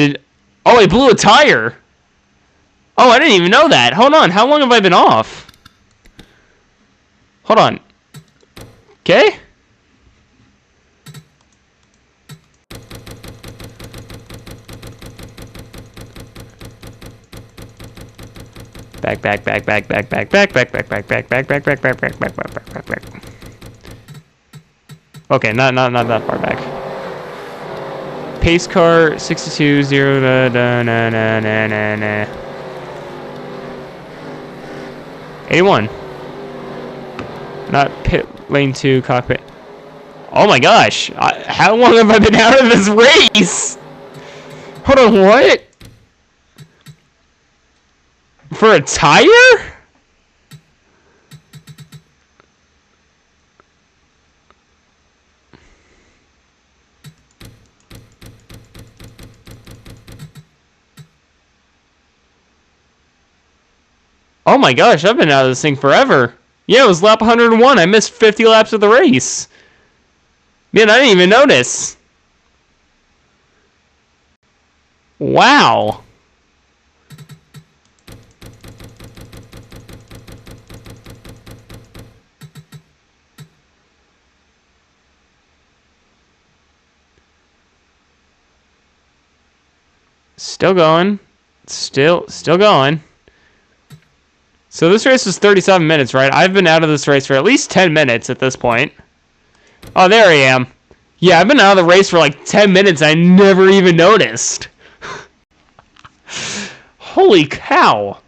S1: blew a tire. Oh, I didn't even know that. Hold on, how long have I been off? Hold on. Okay. Back. Okay, not that far back. Pace car 62 0 na 81. Not pit lane 2 cockpit. Oh my gosh! How long have I been out of this race? Hold on, what? For a tire? Oh my gosh, I've been out of this thing forever. Yeah, it was lap 101. I missed 50 laps of the race. Man, I didn't even notice. Wow. Still going. Still going. So this race was 37 minutes, right? I've been out of this race for at least 10 minutes at this point. Oh, there I am. Yeah, I've been out of the race for like 10 minutes. I never even noticed. Holy cow.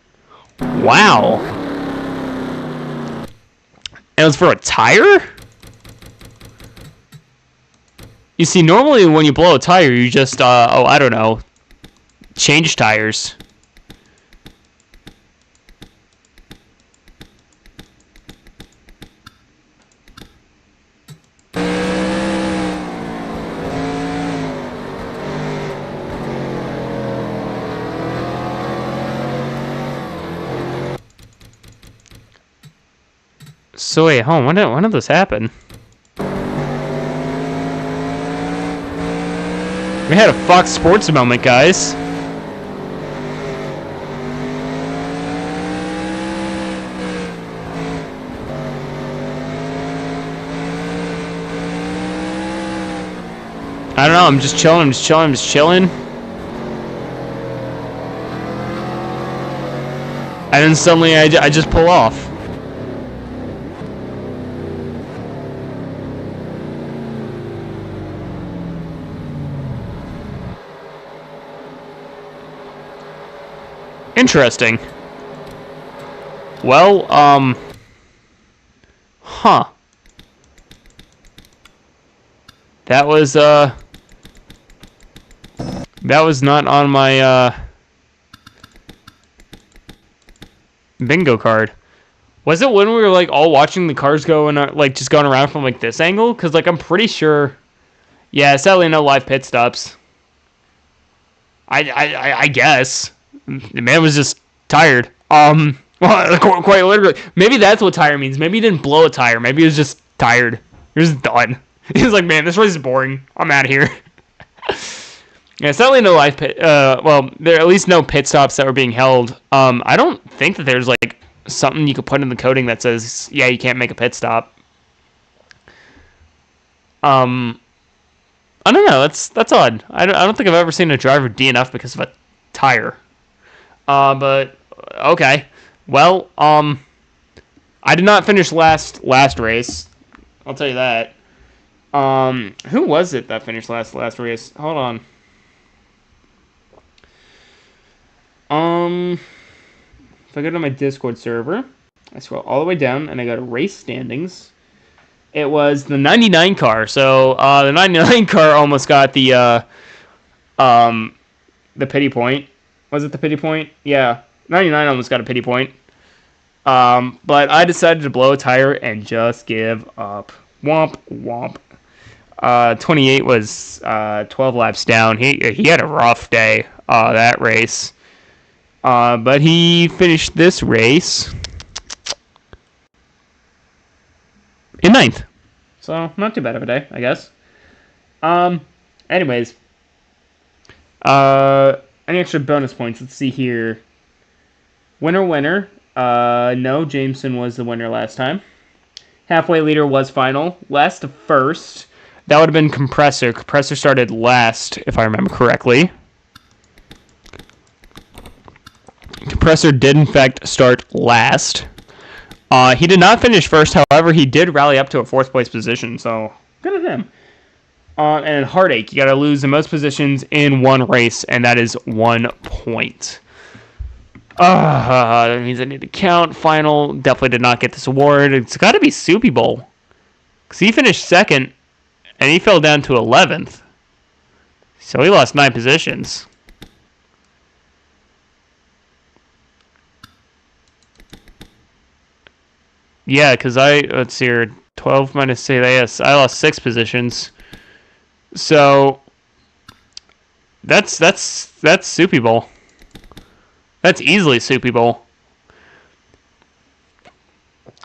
S1: Wow. And it was for a tire? You see, normally when you blow a tire, you just, I don't know, change tires. So wait, hold on, when did this happen? We had a Fox Sports moment, guys. I don't know, I'm just chilling. And then suddenly I just pull off. Interesting. Well, huh. That was not on my, bingo card. Was it when we were, like, all watching the cars go and, like, just going around from, like, this angle? Because, like, I'm pretty sure... Yeah, sadly, no live pit stops. I guess. The man was just tired. Well, quite literally. Maybe that's what tire means. Maybe he didn't blow a tire. Maybe he was just tired. He was done. He was like, man, this race is boring. I'm out of here. Yeah, sadly no live pit. Well, there are at least no pit stops that were being held. I don't think that there's like something you could put in the coding that says, yeah, you can't make a pit stop. I don't know. That's odd. I don't think I've ever seen a driver DNF because of a tire. But okay. Well, I did not finish last race. I'll tell you that. Who was it that finished last race? Hold on. If I go to my Discord server, I scroll all the way down and I go to race standings. It was the 99 car. So the 99 car almost got the pity point. Was it the pity point? Yeah, 99 almost got a pity point. But I decided to blow a tire and just give up. Womp womp. 28 was 12 laps down. He had a rough day that race. But he finished this race in ninth. So not too bad of a day, I guess. Anyways. Any extra bonus points? Let's see here. Winner. No, Jameson was the winner last time. Halfway leader was final. Last to first. That would have been Compressor. Compressor started last, if I remember correctly. Compressor did, in fact, start last. He did not finish first, however, he did rally up to a fourth place position, so good at him. And Heartache, you got to lose the most positions in one race, and that is 1 point. That means I need to count. Final, definitely did not get this award. It's got to be Soupy Bowl. Because he finished second, and he fell down to 11th. So he lost 9 positions. Yeah, because let's see here, 12 minus 6, I lost 6 positions. So, that's Soupy Bowl. That's easily Soupy Bowl.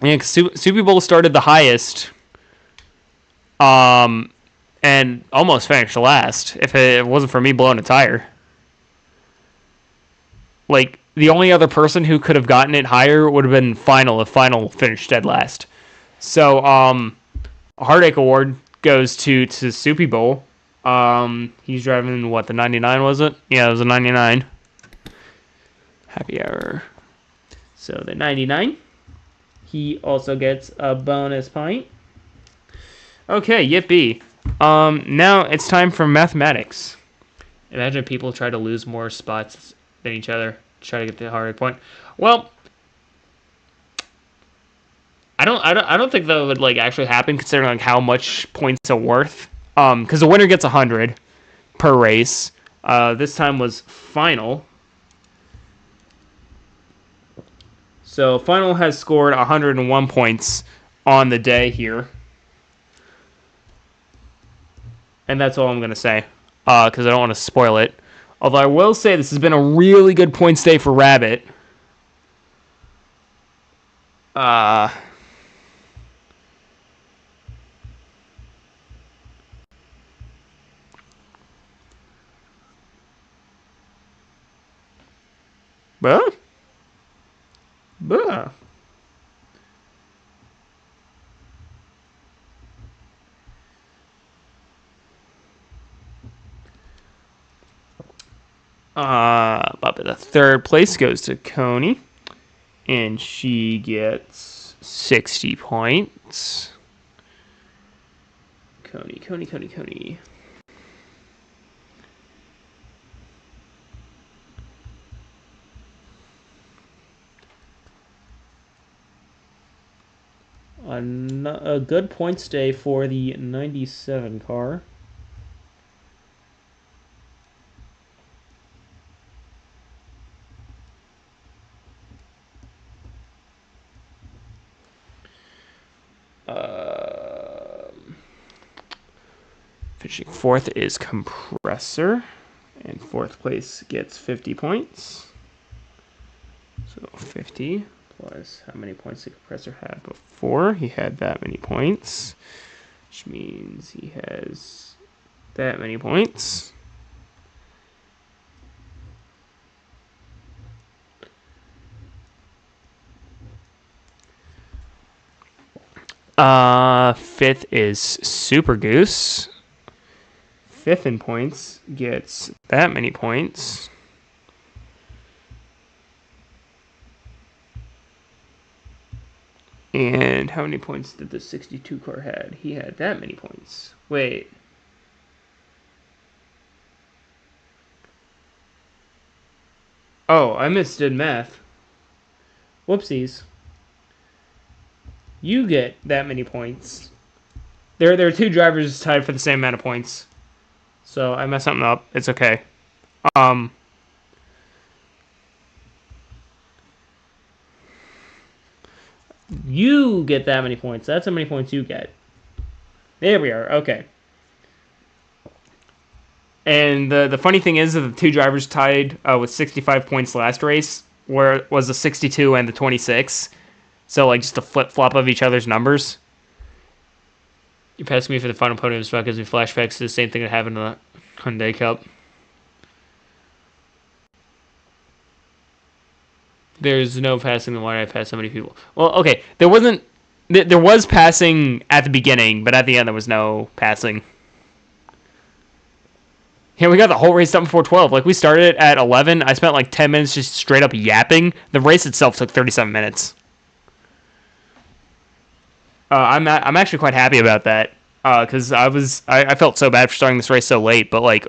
S1: Yeah, because Soupy Bowl started the highest, and almost finished last, if it wasn't for me blowing a tire. Like, the only other person who could have gotten it higher would have been Final if Final finished dead last. So, Heartache Award goes to Soupy Bowl. He's driving, what, the 99, was it? Yeah, it was a 99. Happy hour. So, the 99. He also gets a bonus point. Okay, yippee. Now it's time for mathematics. Imagine people try to lose more spots than each other to try to get the Heartache point. Well, I don't think that would like actually happen considering like how much points are worth. Because the winner gets 100 per race. This time was Final. So Final has scored 101 points on the day here. And that's all I'm going to say. Because I don't want to spoil it. Although I will say this has been a really good points day for Rabbit. Bruh. Bruh. But the third place goes to Coney. And she gets 60 points. Coney. A good points day for the 97 car. Finishing fourth is Compressor, and fourth place gets 50 points. So 50 plus how many points did Compressor have before? He had that many points, which means he has that many points. Fifth is Super Goose. Fifth in points gets that many points. And how many points did the 62 car had? He had that many points. Wait. Oh, I misdid math. Whoopsies. You get that many points. There are two drivers tied for the same amount of points. So I messed something up. It's okay. You get that many points. That's how many points you get. There we are. Okay. And the funny thing is that the two drivers tied with 65 points last race, where it was the 62 and the 26. So like just the flip flop of each other's numbers. You passed me for the final podium spot because we flashbacks to the same thing that happened in the Hyundai Cup. There's no passing the line. I passed so many people. Well, okay, there wasn't. There was passing at the beginning, but at the end there was no passing. Yeah, we got the whole race done before 12. Like, we started it at 11. I spent like 10 minutes just straight up yapping. The race itself took 37 minutes. I'm actually quite happy about that. Because I felt so bad for starting this race so late. But, like,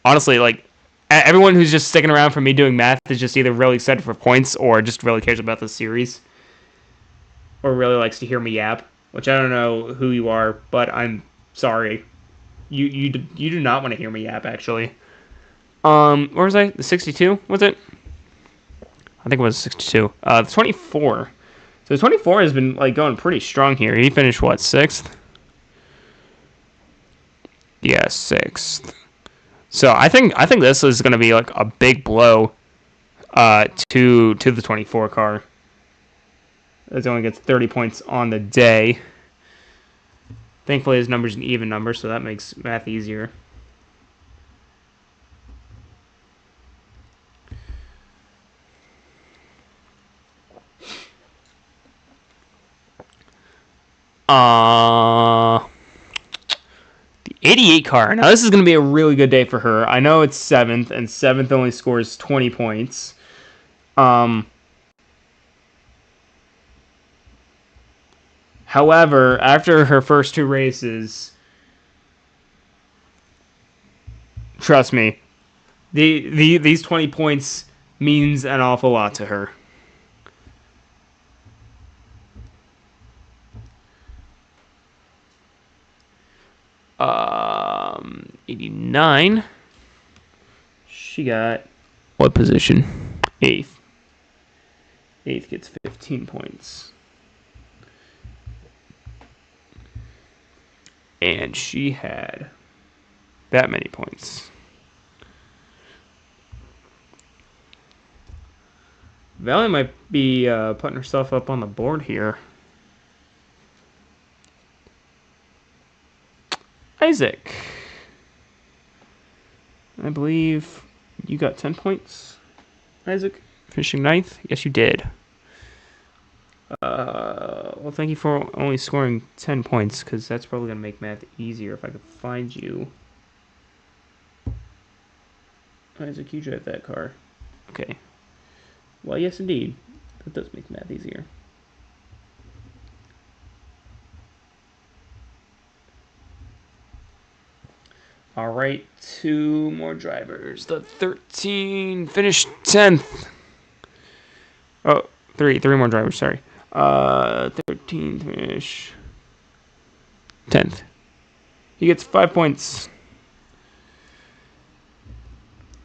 S1: honestly, like, everyone who's just sticking around for me doing math is just either really excited for points or just really cares about the series. Or really likes to hear me yap. Which I don't know who you are, but I'm sorry. You do not want to hear me yap, actually. Where was I? The 62? Was it? I think it was 62. The 24. So the 24 has been like going pretty strong here. He finished what, 6th? Yeah, 6th. So I think this is going to be like a big blow to the 24 car. It only gets 30 points on the day. Thankfully, his number's an even number, so that makes math easier. The 88 car. Now, this is going to be a really good day for her. I know it's 7th, and 7th only scores 20 points. However, after her first 2 races, trust me, these 20 points means an awful lot to her. Um, 89. She got what position? 8th. 8th gets 15 points. And she had that many points. Valley might be putting herself up on the board here. Isaac. I believe you got 10 points, Isaac, finishing 9th. Yes, you did. Well, thank you for only scoring 10 points, because that's probably going to make math easier if I could find you. Isaac, you drive that car. Okay. Well, yes, indeed. That does make math easier. All right, 2 more drivers. The 13 finished 10th. Oh, 3 more drivers, sorry. 13 finish 10th. He gets 5 points.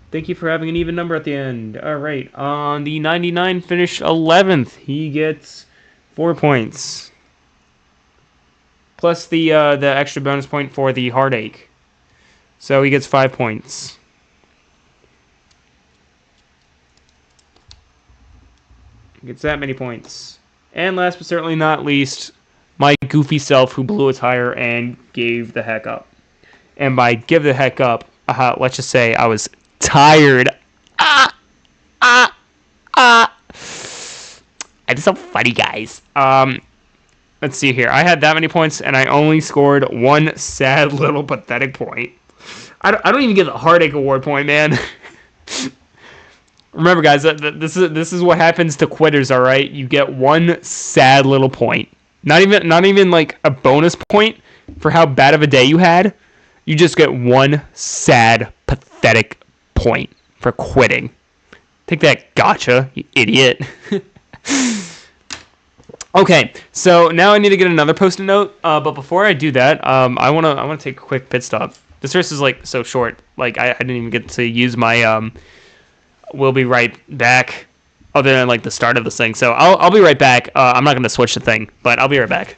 S1: Thank you for having an even number at the end. All right, on the 99 finish 11th. He gets 4 points. Plus the extra bonus point for the heartache. So he gets 5 points. Gets that many points. And last but certainly not least, my goofy self who blew a tire and gave the heck up. And by give the heck up, let's just say I was tired. I'm so funny, guys. Let's see here. I had that many points, and I only scored 1 sad little pathetic point. I don't even get the heartache award point, man. Remember, guys, this is what happens to quitters. All right, you get one sad little point. Not even like a bonus point for how bad of a day you had. You just get one sad, pathetic point for quitting. Take that, Gacha, you idiot. Okay, so now I need to get another post-it note. But before I do that, I wanna take a quick pit stop. This race is like so short. Like I didn't even get to use my we'll be right back, other than like the start of this thing. So I'll be right back. I'm not gonna switch the thing, but I'll be right back.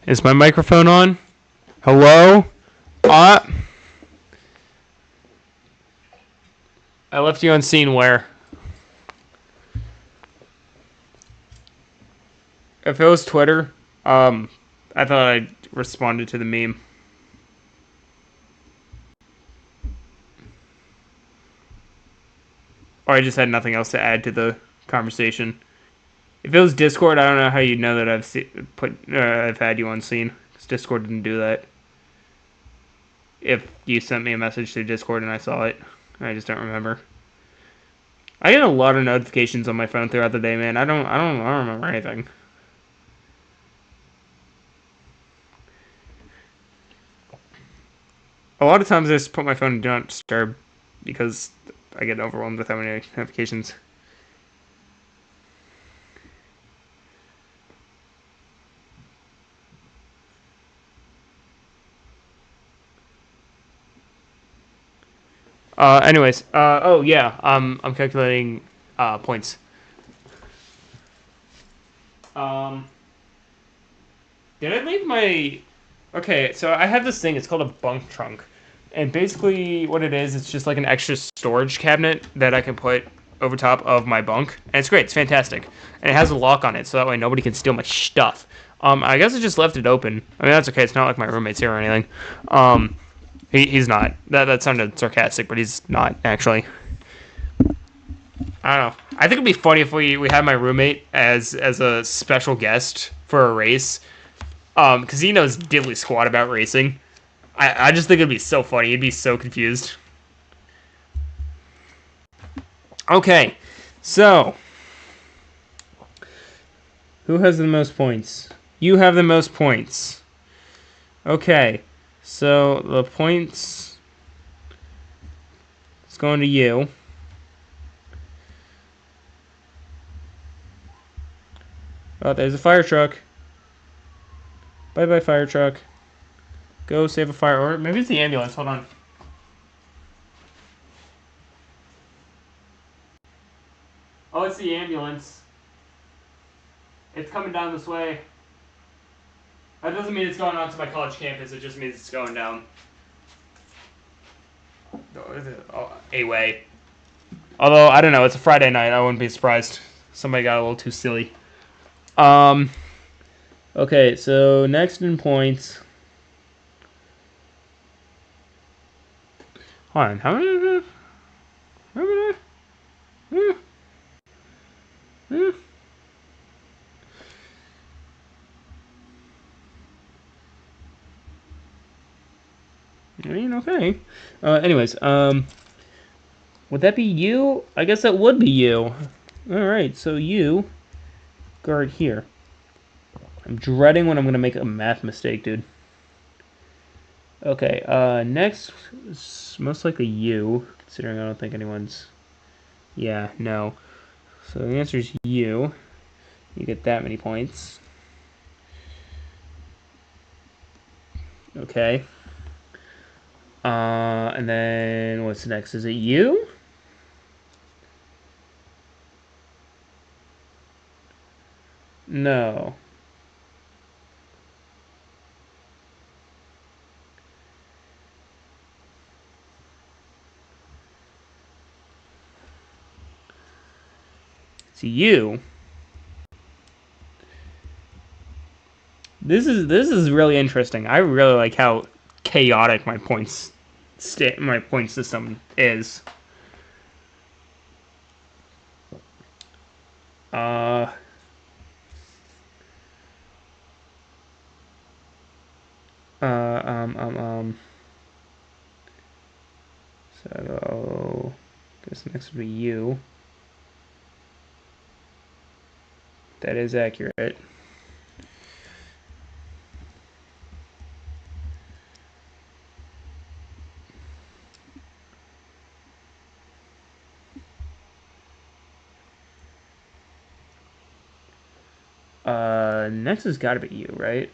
S1: Is my microphone on? Hello? I left you unseen where? If it was Twitter, I thought I responded to the meme. Or I just had nothing else to add to the conversation. If it was Discord, I don't know how you know that I've had you unseen. Because Discord didn't do that. If you sent me a message through Discord and I saw it, I just don't remember. I get a lot of notifications on my phone throughout the day, man. I don't remember anything. A lot of times I just put my phone in Do Not Disturb because I get overwhelmed with how many notifications. Anyways, oh yeah, I'm calculating points. Did I leave my? Okay, so I have this thing. It's called a bunk trunk, and basically what it is, it's just like an extra storage cabinet that I can put over top of my bunk, and it's great. It's fantastic, and it has a lock on it, so that way nobody can steal my stuff. I guess I just left it open. I mean, that's okay. It's not like my roommate's here or anything. He's not. That sounded sarcastic, but he's not actually. I don't know. I think it'd be funny if we had my roommate as a special guest for a race, because he knows diddly squat about racing. I just think it'd be so funny. He'd be so confused. Okay, so who has the most points? You have the most points. Okay, so the points is going to you. Oh, there's a fire truck. Bye-bye, fire truck. Go save a fire. Or maybe it's the ambulance. Hold on. Oh, it's the ambulance. It's coming down this way. That doesn't mean it's going onto my college campus. It just means it's going down a way. Although, I don't know. It's a Friday night. I wouldn't be surprised. Somebody got a little too silly. Okay, so next in points. Hold on. How many? I mean, okay. Anyways,
S4: Would that be you? I guess that would be you. Alright, so you go right here. I'm dreading when I'm gonna make a math mistake, dude. Okay, next is most likely you, considering I don't think anyone's... Yeah, no. So the answer is you. You get that many points. Okay. And then what's next? Is it you? No. It's you. This is really interesting. I really like how chaotic my my point system is. Uh uh um um um so guess next would be you. That is accurate. Next has got to be you, right?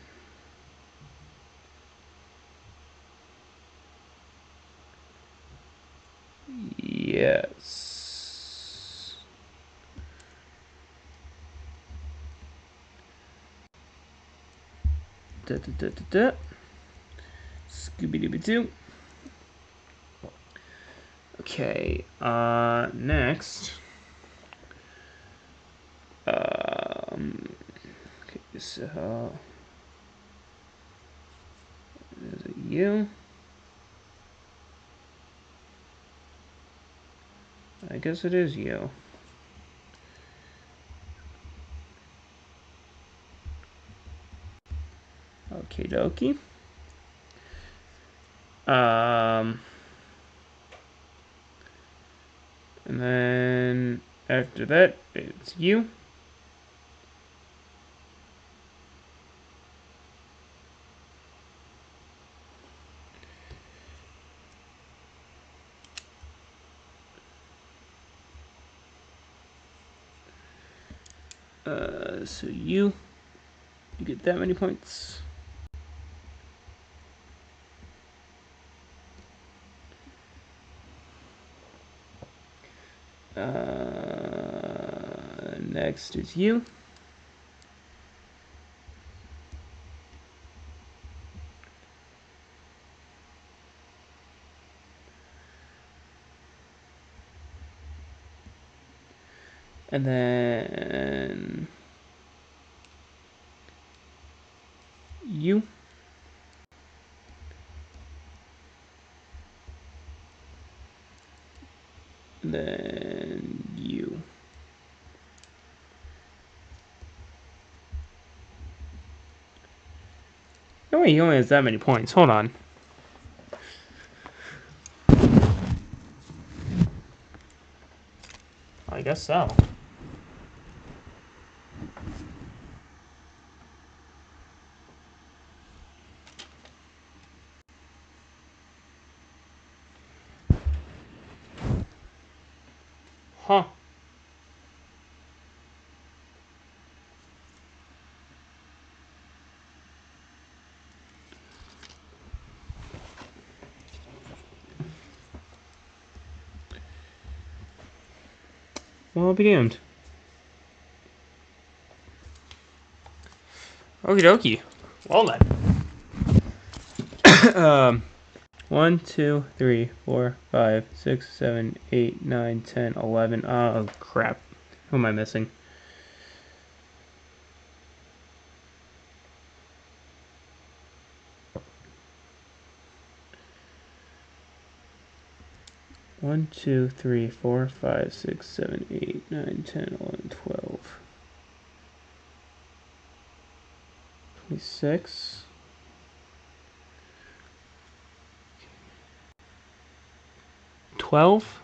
S4: Yes. Da da da da da. Scooby Dooby Doo. Okay. Next. Okay, so is it you? I guess it is you. Okie dokie. And then after that, it's you. So you get that many points. Next is you. And then you. And then you. No way, he only has that many points. Hold on. I guess so. Huh. Well, I'll be damned. Okie dokie. Well then. 1, 2, 3, 4, 5, 6, 7, 8, 9, 10, 11. Oh, crap. Who am I missing? One, 2, 3, 4, 5, 6, 7, 8, 9, 10, 11, 12. 26. 12.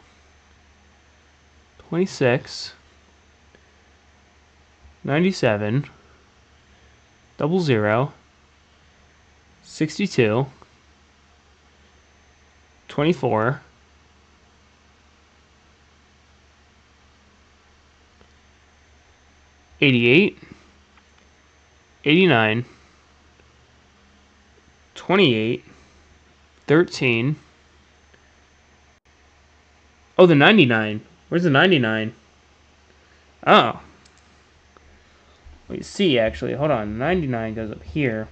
S1: 26, 97, 00, 62, 24, 88, 89, 28, 13. Oh, the 99. Where's the 99? Oh. Wait, see, actually. Hold on. 99 goes up here.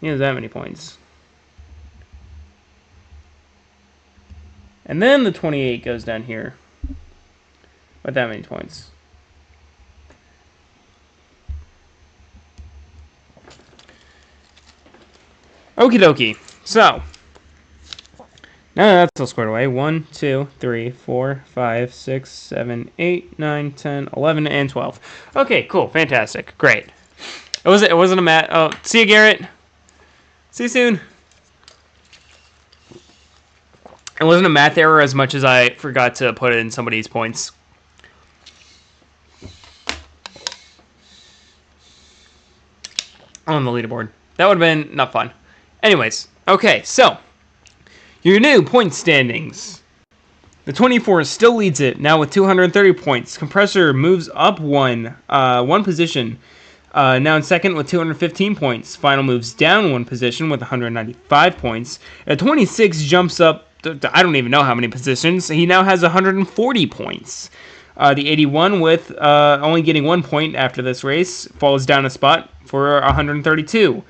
S1: He has that many points. And then the 28 goes down here. With that many points. Okie dokie. So. Now that's all squared away. 1, 2, 3, 4, 5, 6, 7, 8, 9, 10, 11, and 12. Okay, cool. Fantastic. Great. It wasn't a math. Oh, see you, Garrett. See you soon. It wasn't a math error as much as I forgot to put in somebody's points. On the leaderboard. That would have been not fun. Anyways, okay, so your new point standings. The 24 still leads it, now with 230 points. Compressor moves up one position, now in second with 215 points. Final moves down one position with 195 points. 26 jumps up, I don't even know how many positions. He now has 140 points. The 81 with only getting 1 point after this race falls down a spot for 132.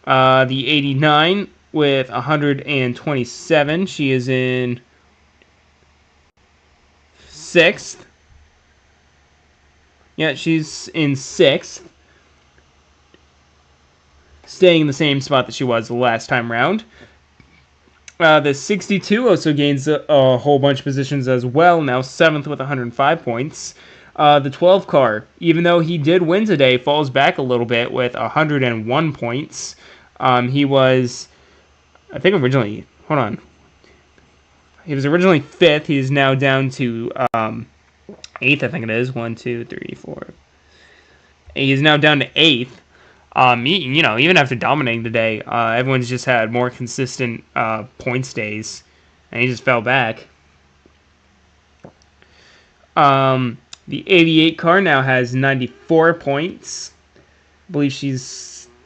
S1: The 89 with 127. She is in 6th. Yeah, she's in 6th. Staying in the same spot that she was the last time round. The 62 also gains a whole bunch of positions as well. Now 7th with 105 points. The 12 car, even though he did win today, falls back a little bit with 101 points. He was, I think originally, hold on. He was originally 5th. He's now down to 8th, I think it is. 1, 2, 3, 4. He's now down to 8th. Even after dominating today, everyone's just had more consistent points days, and he just fell back. The 88 car now has 94 points. I believe she's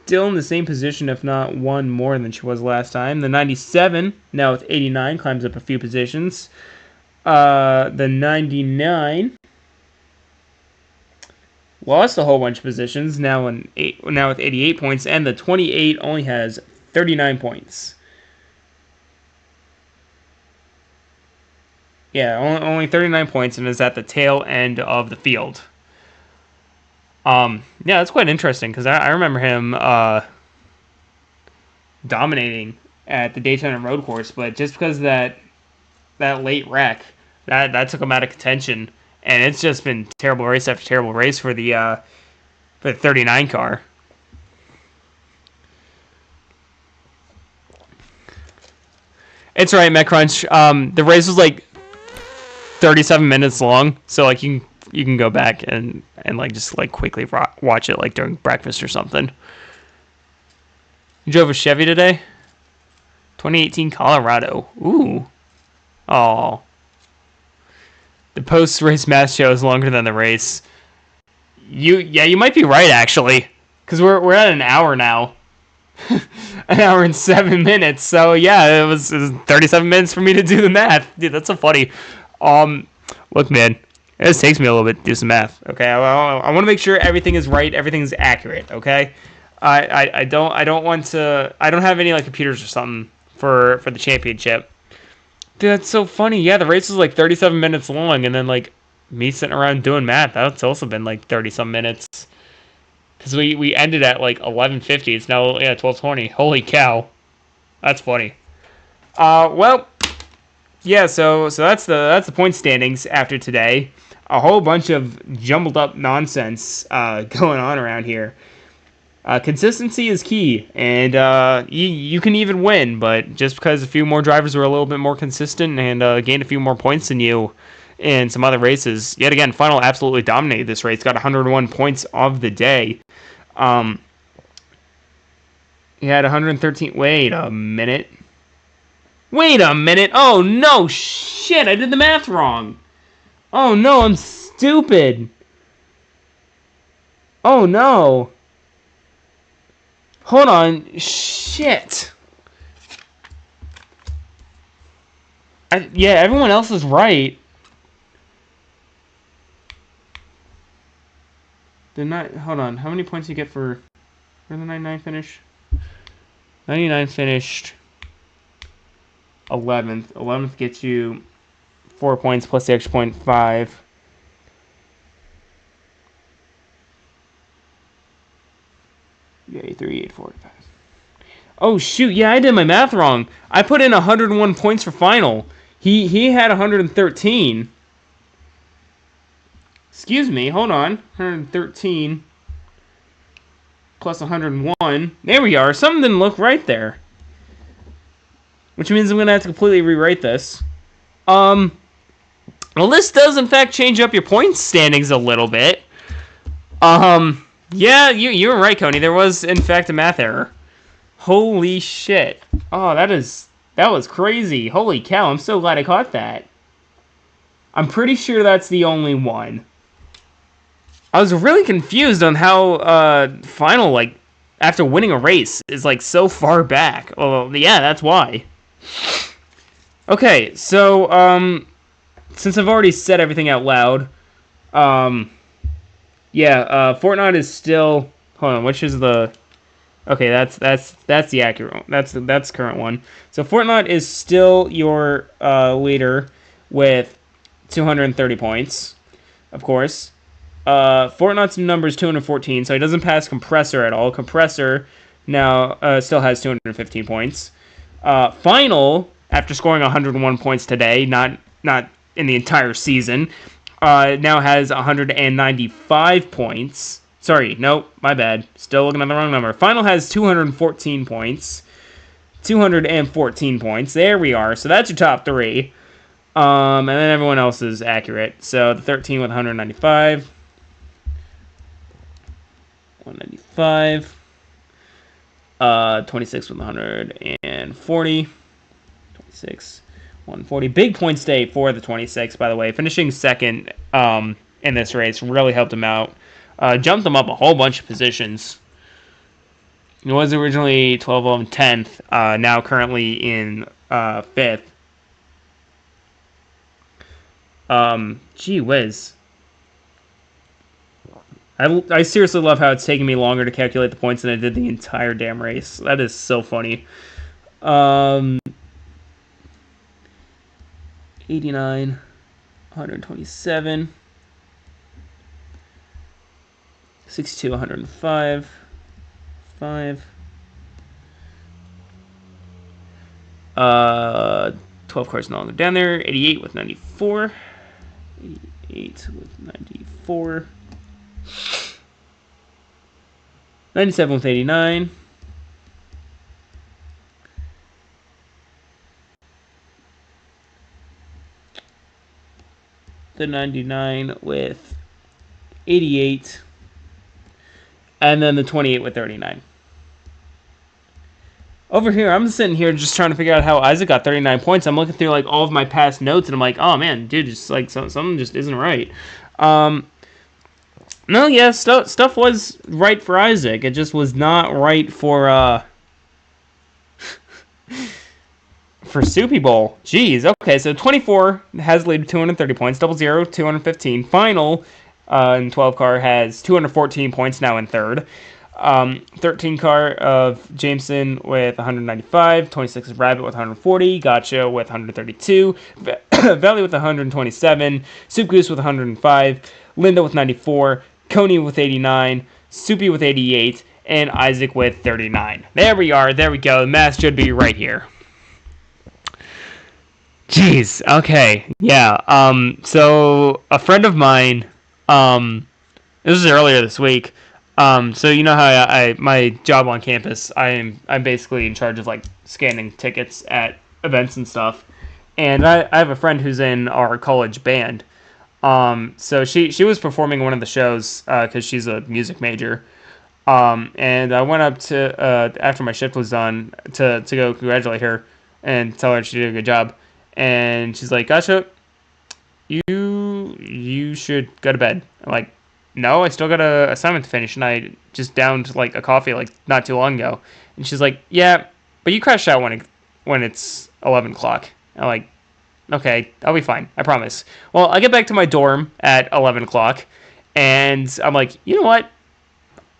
S1: still in the same position, if not one more than she was last time. The 97, now with 89, climbs up a few positions. The 99 lost a whole bunch of positions, now with 88 points, and the 28 only has 39 points. Yeah, only 39 points, and is at the tail end of the field. Yeah, that's quite interesting, because I remember him dominating at the Daytona Road Course, but just because of that late wreck, that took him out of contention, and it's just been terrible race after terrible race for the 39 car. It's right, MetCrunch. The race was like 37 minutes long, so like you can go back and like just like quickly watch it like during breakfast or something. You drove a Chevy today? 2018 Colorado. Ooh. Oh. The post-race math show is longer than the race. You might be right actually, because we're at an hour now. An hour and 7 minutes. So yeah, it was 37 minutes for me to do the math. Dude, that's so funny. Look, man, it just takes me a little bit to do some math. Okay, I want to make sure everything is right, everything's accurate. Okay, I don't have any like computers or something for the championship. Dude, that's so funny. Yeah, the race was like 37 minutes long, and then like me sitting around doing math, that's also been like 30-some minutes. Because we ended at like 11:50. It's now 12:20. Holy cow, that's funny. Well, yeah. So that's the point standings after today. A whole bunch of jumbled up nonsense going on around here. Consistency is key, and you can even win, but just because a few more drivers were a little bit more consistent and gained a few more points than you in some other races, yet again, Final absolutely dominated this race, got 101 points of the day. He had 113. Wait a minute. Oh no, shit! I did the math wrong. Oh no, I'm stupid. Oh no. Hold on. Shit. Yeah, everyone else is right. Hold on. How many points do you get for the 99 finish? 99 finished 11th. 11th gets you 4 points plus the extra point, 5. Yeah, 38, 45. Oh shoot, yeah, I did my math wrong. I put in 101 points for final. He had 113. Excuse me, hold on. 113 plus 101. There we are. Something didn't look right there. Which means I'm going to have to completely rewrite this. Well, this does, in fact, change up your points standings a little bit. Yeah, you were right, Coney. There was, in fact, a math error. Holy shit. Oh, that was crazy. Holy cow, I'm so glad I caught that. I'm pretty sure that's the only one. I was really confused on how final, like, after winning a race is, like, so far back. Well, yeah, that's why. Okay, so, since I've already said everything out loud, yeah, Fortnite is still... Hold on, which is the... Okay, that's the accurate one. That's current one. So Fortnite is still your leader with 230 points, of course. Fortnite's number is 214, so he doesn't pass Compressor at all. Compressor now still has 215 points. Final, after scoring 101 points today, not in the entire season, now has 195 points. Sorry, nope, my bad. Still looking at the wrong number. Final has 214 points. 214 points. There we are. So that's your top 3. And then everyone else is accurate. So the 13 with 195. 195. 26 with 140. 26. 140. Big points day for the 26, by the way. Finishing second in this race really helped him out. Jumped him up a whole bunch of positions. He was originally 12, 11, 10th. Now currently in 5th. Gee whiz. I seriously love how it's taking me longer to calculate the points than I did the entire damn race. That is so funny. 89, 127, 62, 105, 5, 12 cars no longer down there, 88 with 94, 88 with 94, 97 with 89, the 99 with 88, and then the 28 with 39. Over here, I'm sitting here just trying to figure out how Isaac got 39 points. I'm looking through like all of my past notes, and I'm like, oh man, dude, just like something just isn't right. No, yeah, stuff was right for Isaac. It just was not right for for Soupy Bowl. Jeez, okay, so 24 has lead 230 points, 00, 215. Final in 12 car has 214 points now in third. 13 car of Jameson with 195, 26 of Rabbit with 140, Gacha with 132, Valley with 127, Soup Goose with 105, Linda with 94, Coney with 89, Soupy with 88, and Isaac with 39. There we are. There we go. The math should be right here. Jeez. Okay. Yeah. So a friend of mine, this was earlier this week, So you know how my job on campus, I'm basically in charge of like scanning tickets at events and stuff. And I have a friend who's in our college band. So she was performing one of the shows because she's a music major. And I went up to after my shift was done to go congratulate her and tell her she did a good job. And she's like, "Gotcha, you should go to bed." I'm like, "No, I still got a assignment to finish, and I just downed like a coffee like not too long ago." And she's like, "Yeah, but you crash out when it's 11 o'clock." I'm like, "Okay, I'll be fine. I promise." Well, I get back to my dorm at 11 o'clock, and I'm like, "You know what?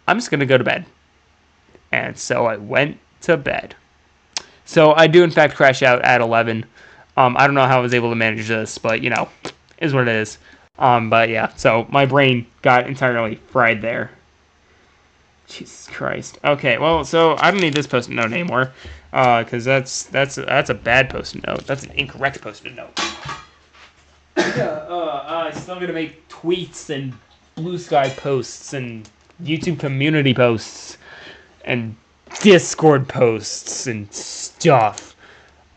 S1: I'm just gonna go to bed." And so I went to bed. So I do in fact crash out at 11. I don't know how I was able to manage this, but you know, is what it is. But yeah, so my brain got entirely fried there. Jesus Christ. Okay, well, so I don't need this post-it note anymore, because that's a bad post-it note. That's an incorrect post-it note. I still gotta make tweets and Blue Sky posts and YouTube community posts and Discord posts and stuff.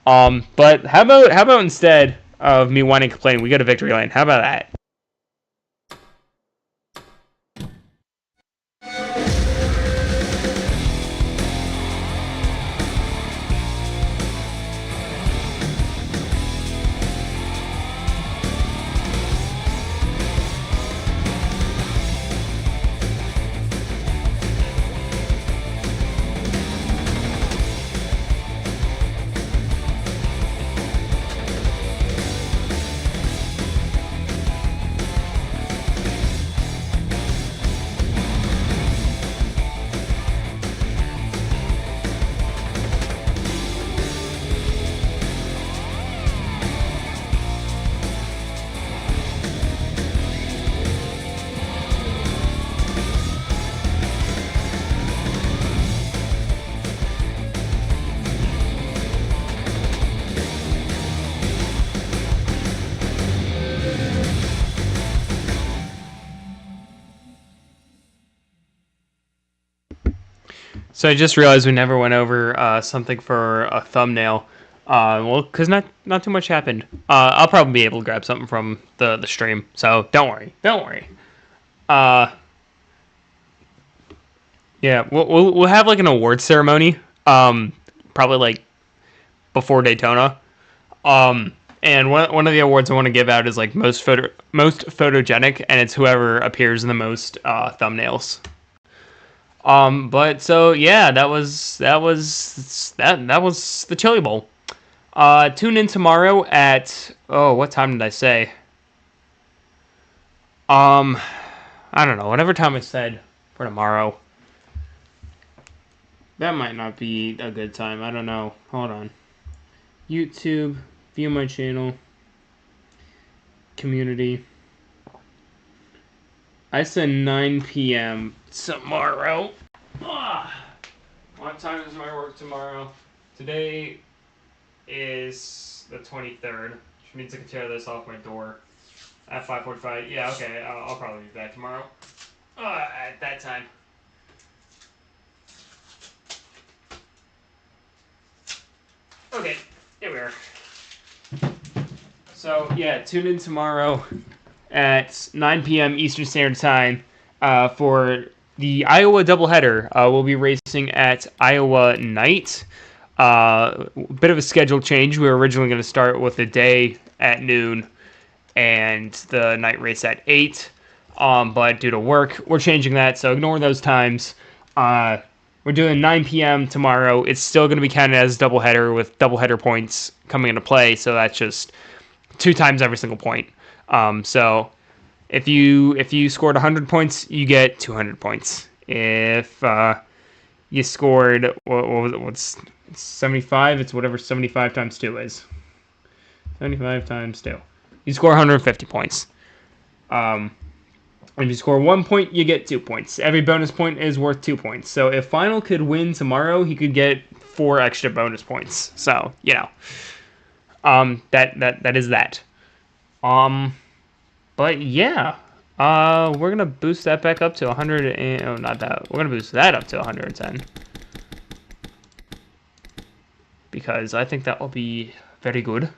S1: But how about instead of me whining and complaining, we go to Victory Lane? How about that? So I just realized we never went over something for a thumbnail. Well, because not too much happened. I'll probably be able to grab something from the stream, so don't worry. Uh, yeah, we'll have like an award ceremony. Probably like before Daytona. And one of the awards I want to give out is like most photogenic, and it's whoever appears in the most thumbnails. But so yeah, that was the Chili Bowl. Tune in tomorrow at what time did I say? I don't know, whatever time I said for tomorrow. That might not be a good time. I don't know. Hold on. YouTube, view my channel, community. I said 9 p.m. tomorrow. What time is my work tomorrow? Today is the 23rd, which means I can tear this off my door at 5:45. Yeah, okay, I'll probably be back tomorrow at that time. Okay, here we are. So, yeah, tune in tomorrow at 9 p.m. Eastern Standard Time for the Iowa doubleheader. We'll be racing at Iowa night. Bit of a schedule change. We were originally going to start with the day at noon and the night race at 8. But due to work, we're changing that, so ignore those times. We're doing 9 p.m. tomorrow. It's still going to be counted as a doubleheader with doubleheader points coming into play, so that's just 2 times every single point. So if you scored 100 points, you get 200 points. If you scored what's 75, it's whatever 75 times 2 is. 75 times 2. You score 150 points. If you score 1 point, you get 2 points. Every bonus point is worth 2 points. So if Final could win tomorrow, he could get 4 extra bonus points. So, you know. That is that. But yeah. We're gonna boost that back up to 100 and, oh, not that. We're gonna boost that up to 110. Because I think that will be very good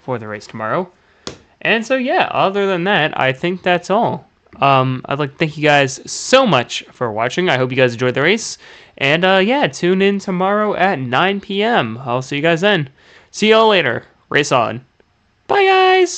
S1: for the race tomorrow. And so, yeah, other than that, I think that's all. I'd like to thank you guys so much for watching. I hope you guys enjoyed the race. And, yeah, tune in tomorrow at 9 p.m. I'll see you guys then. See y'all later. Race on. Bye, guys!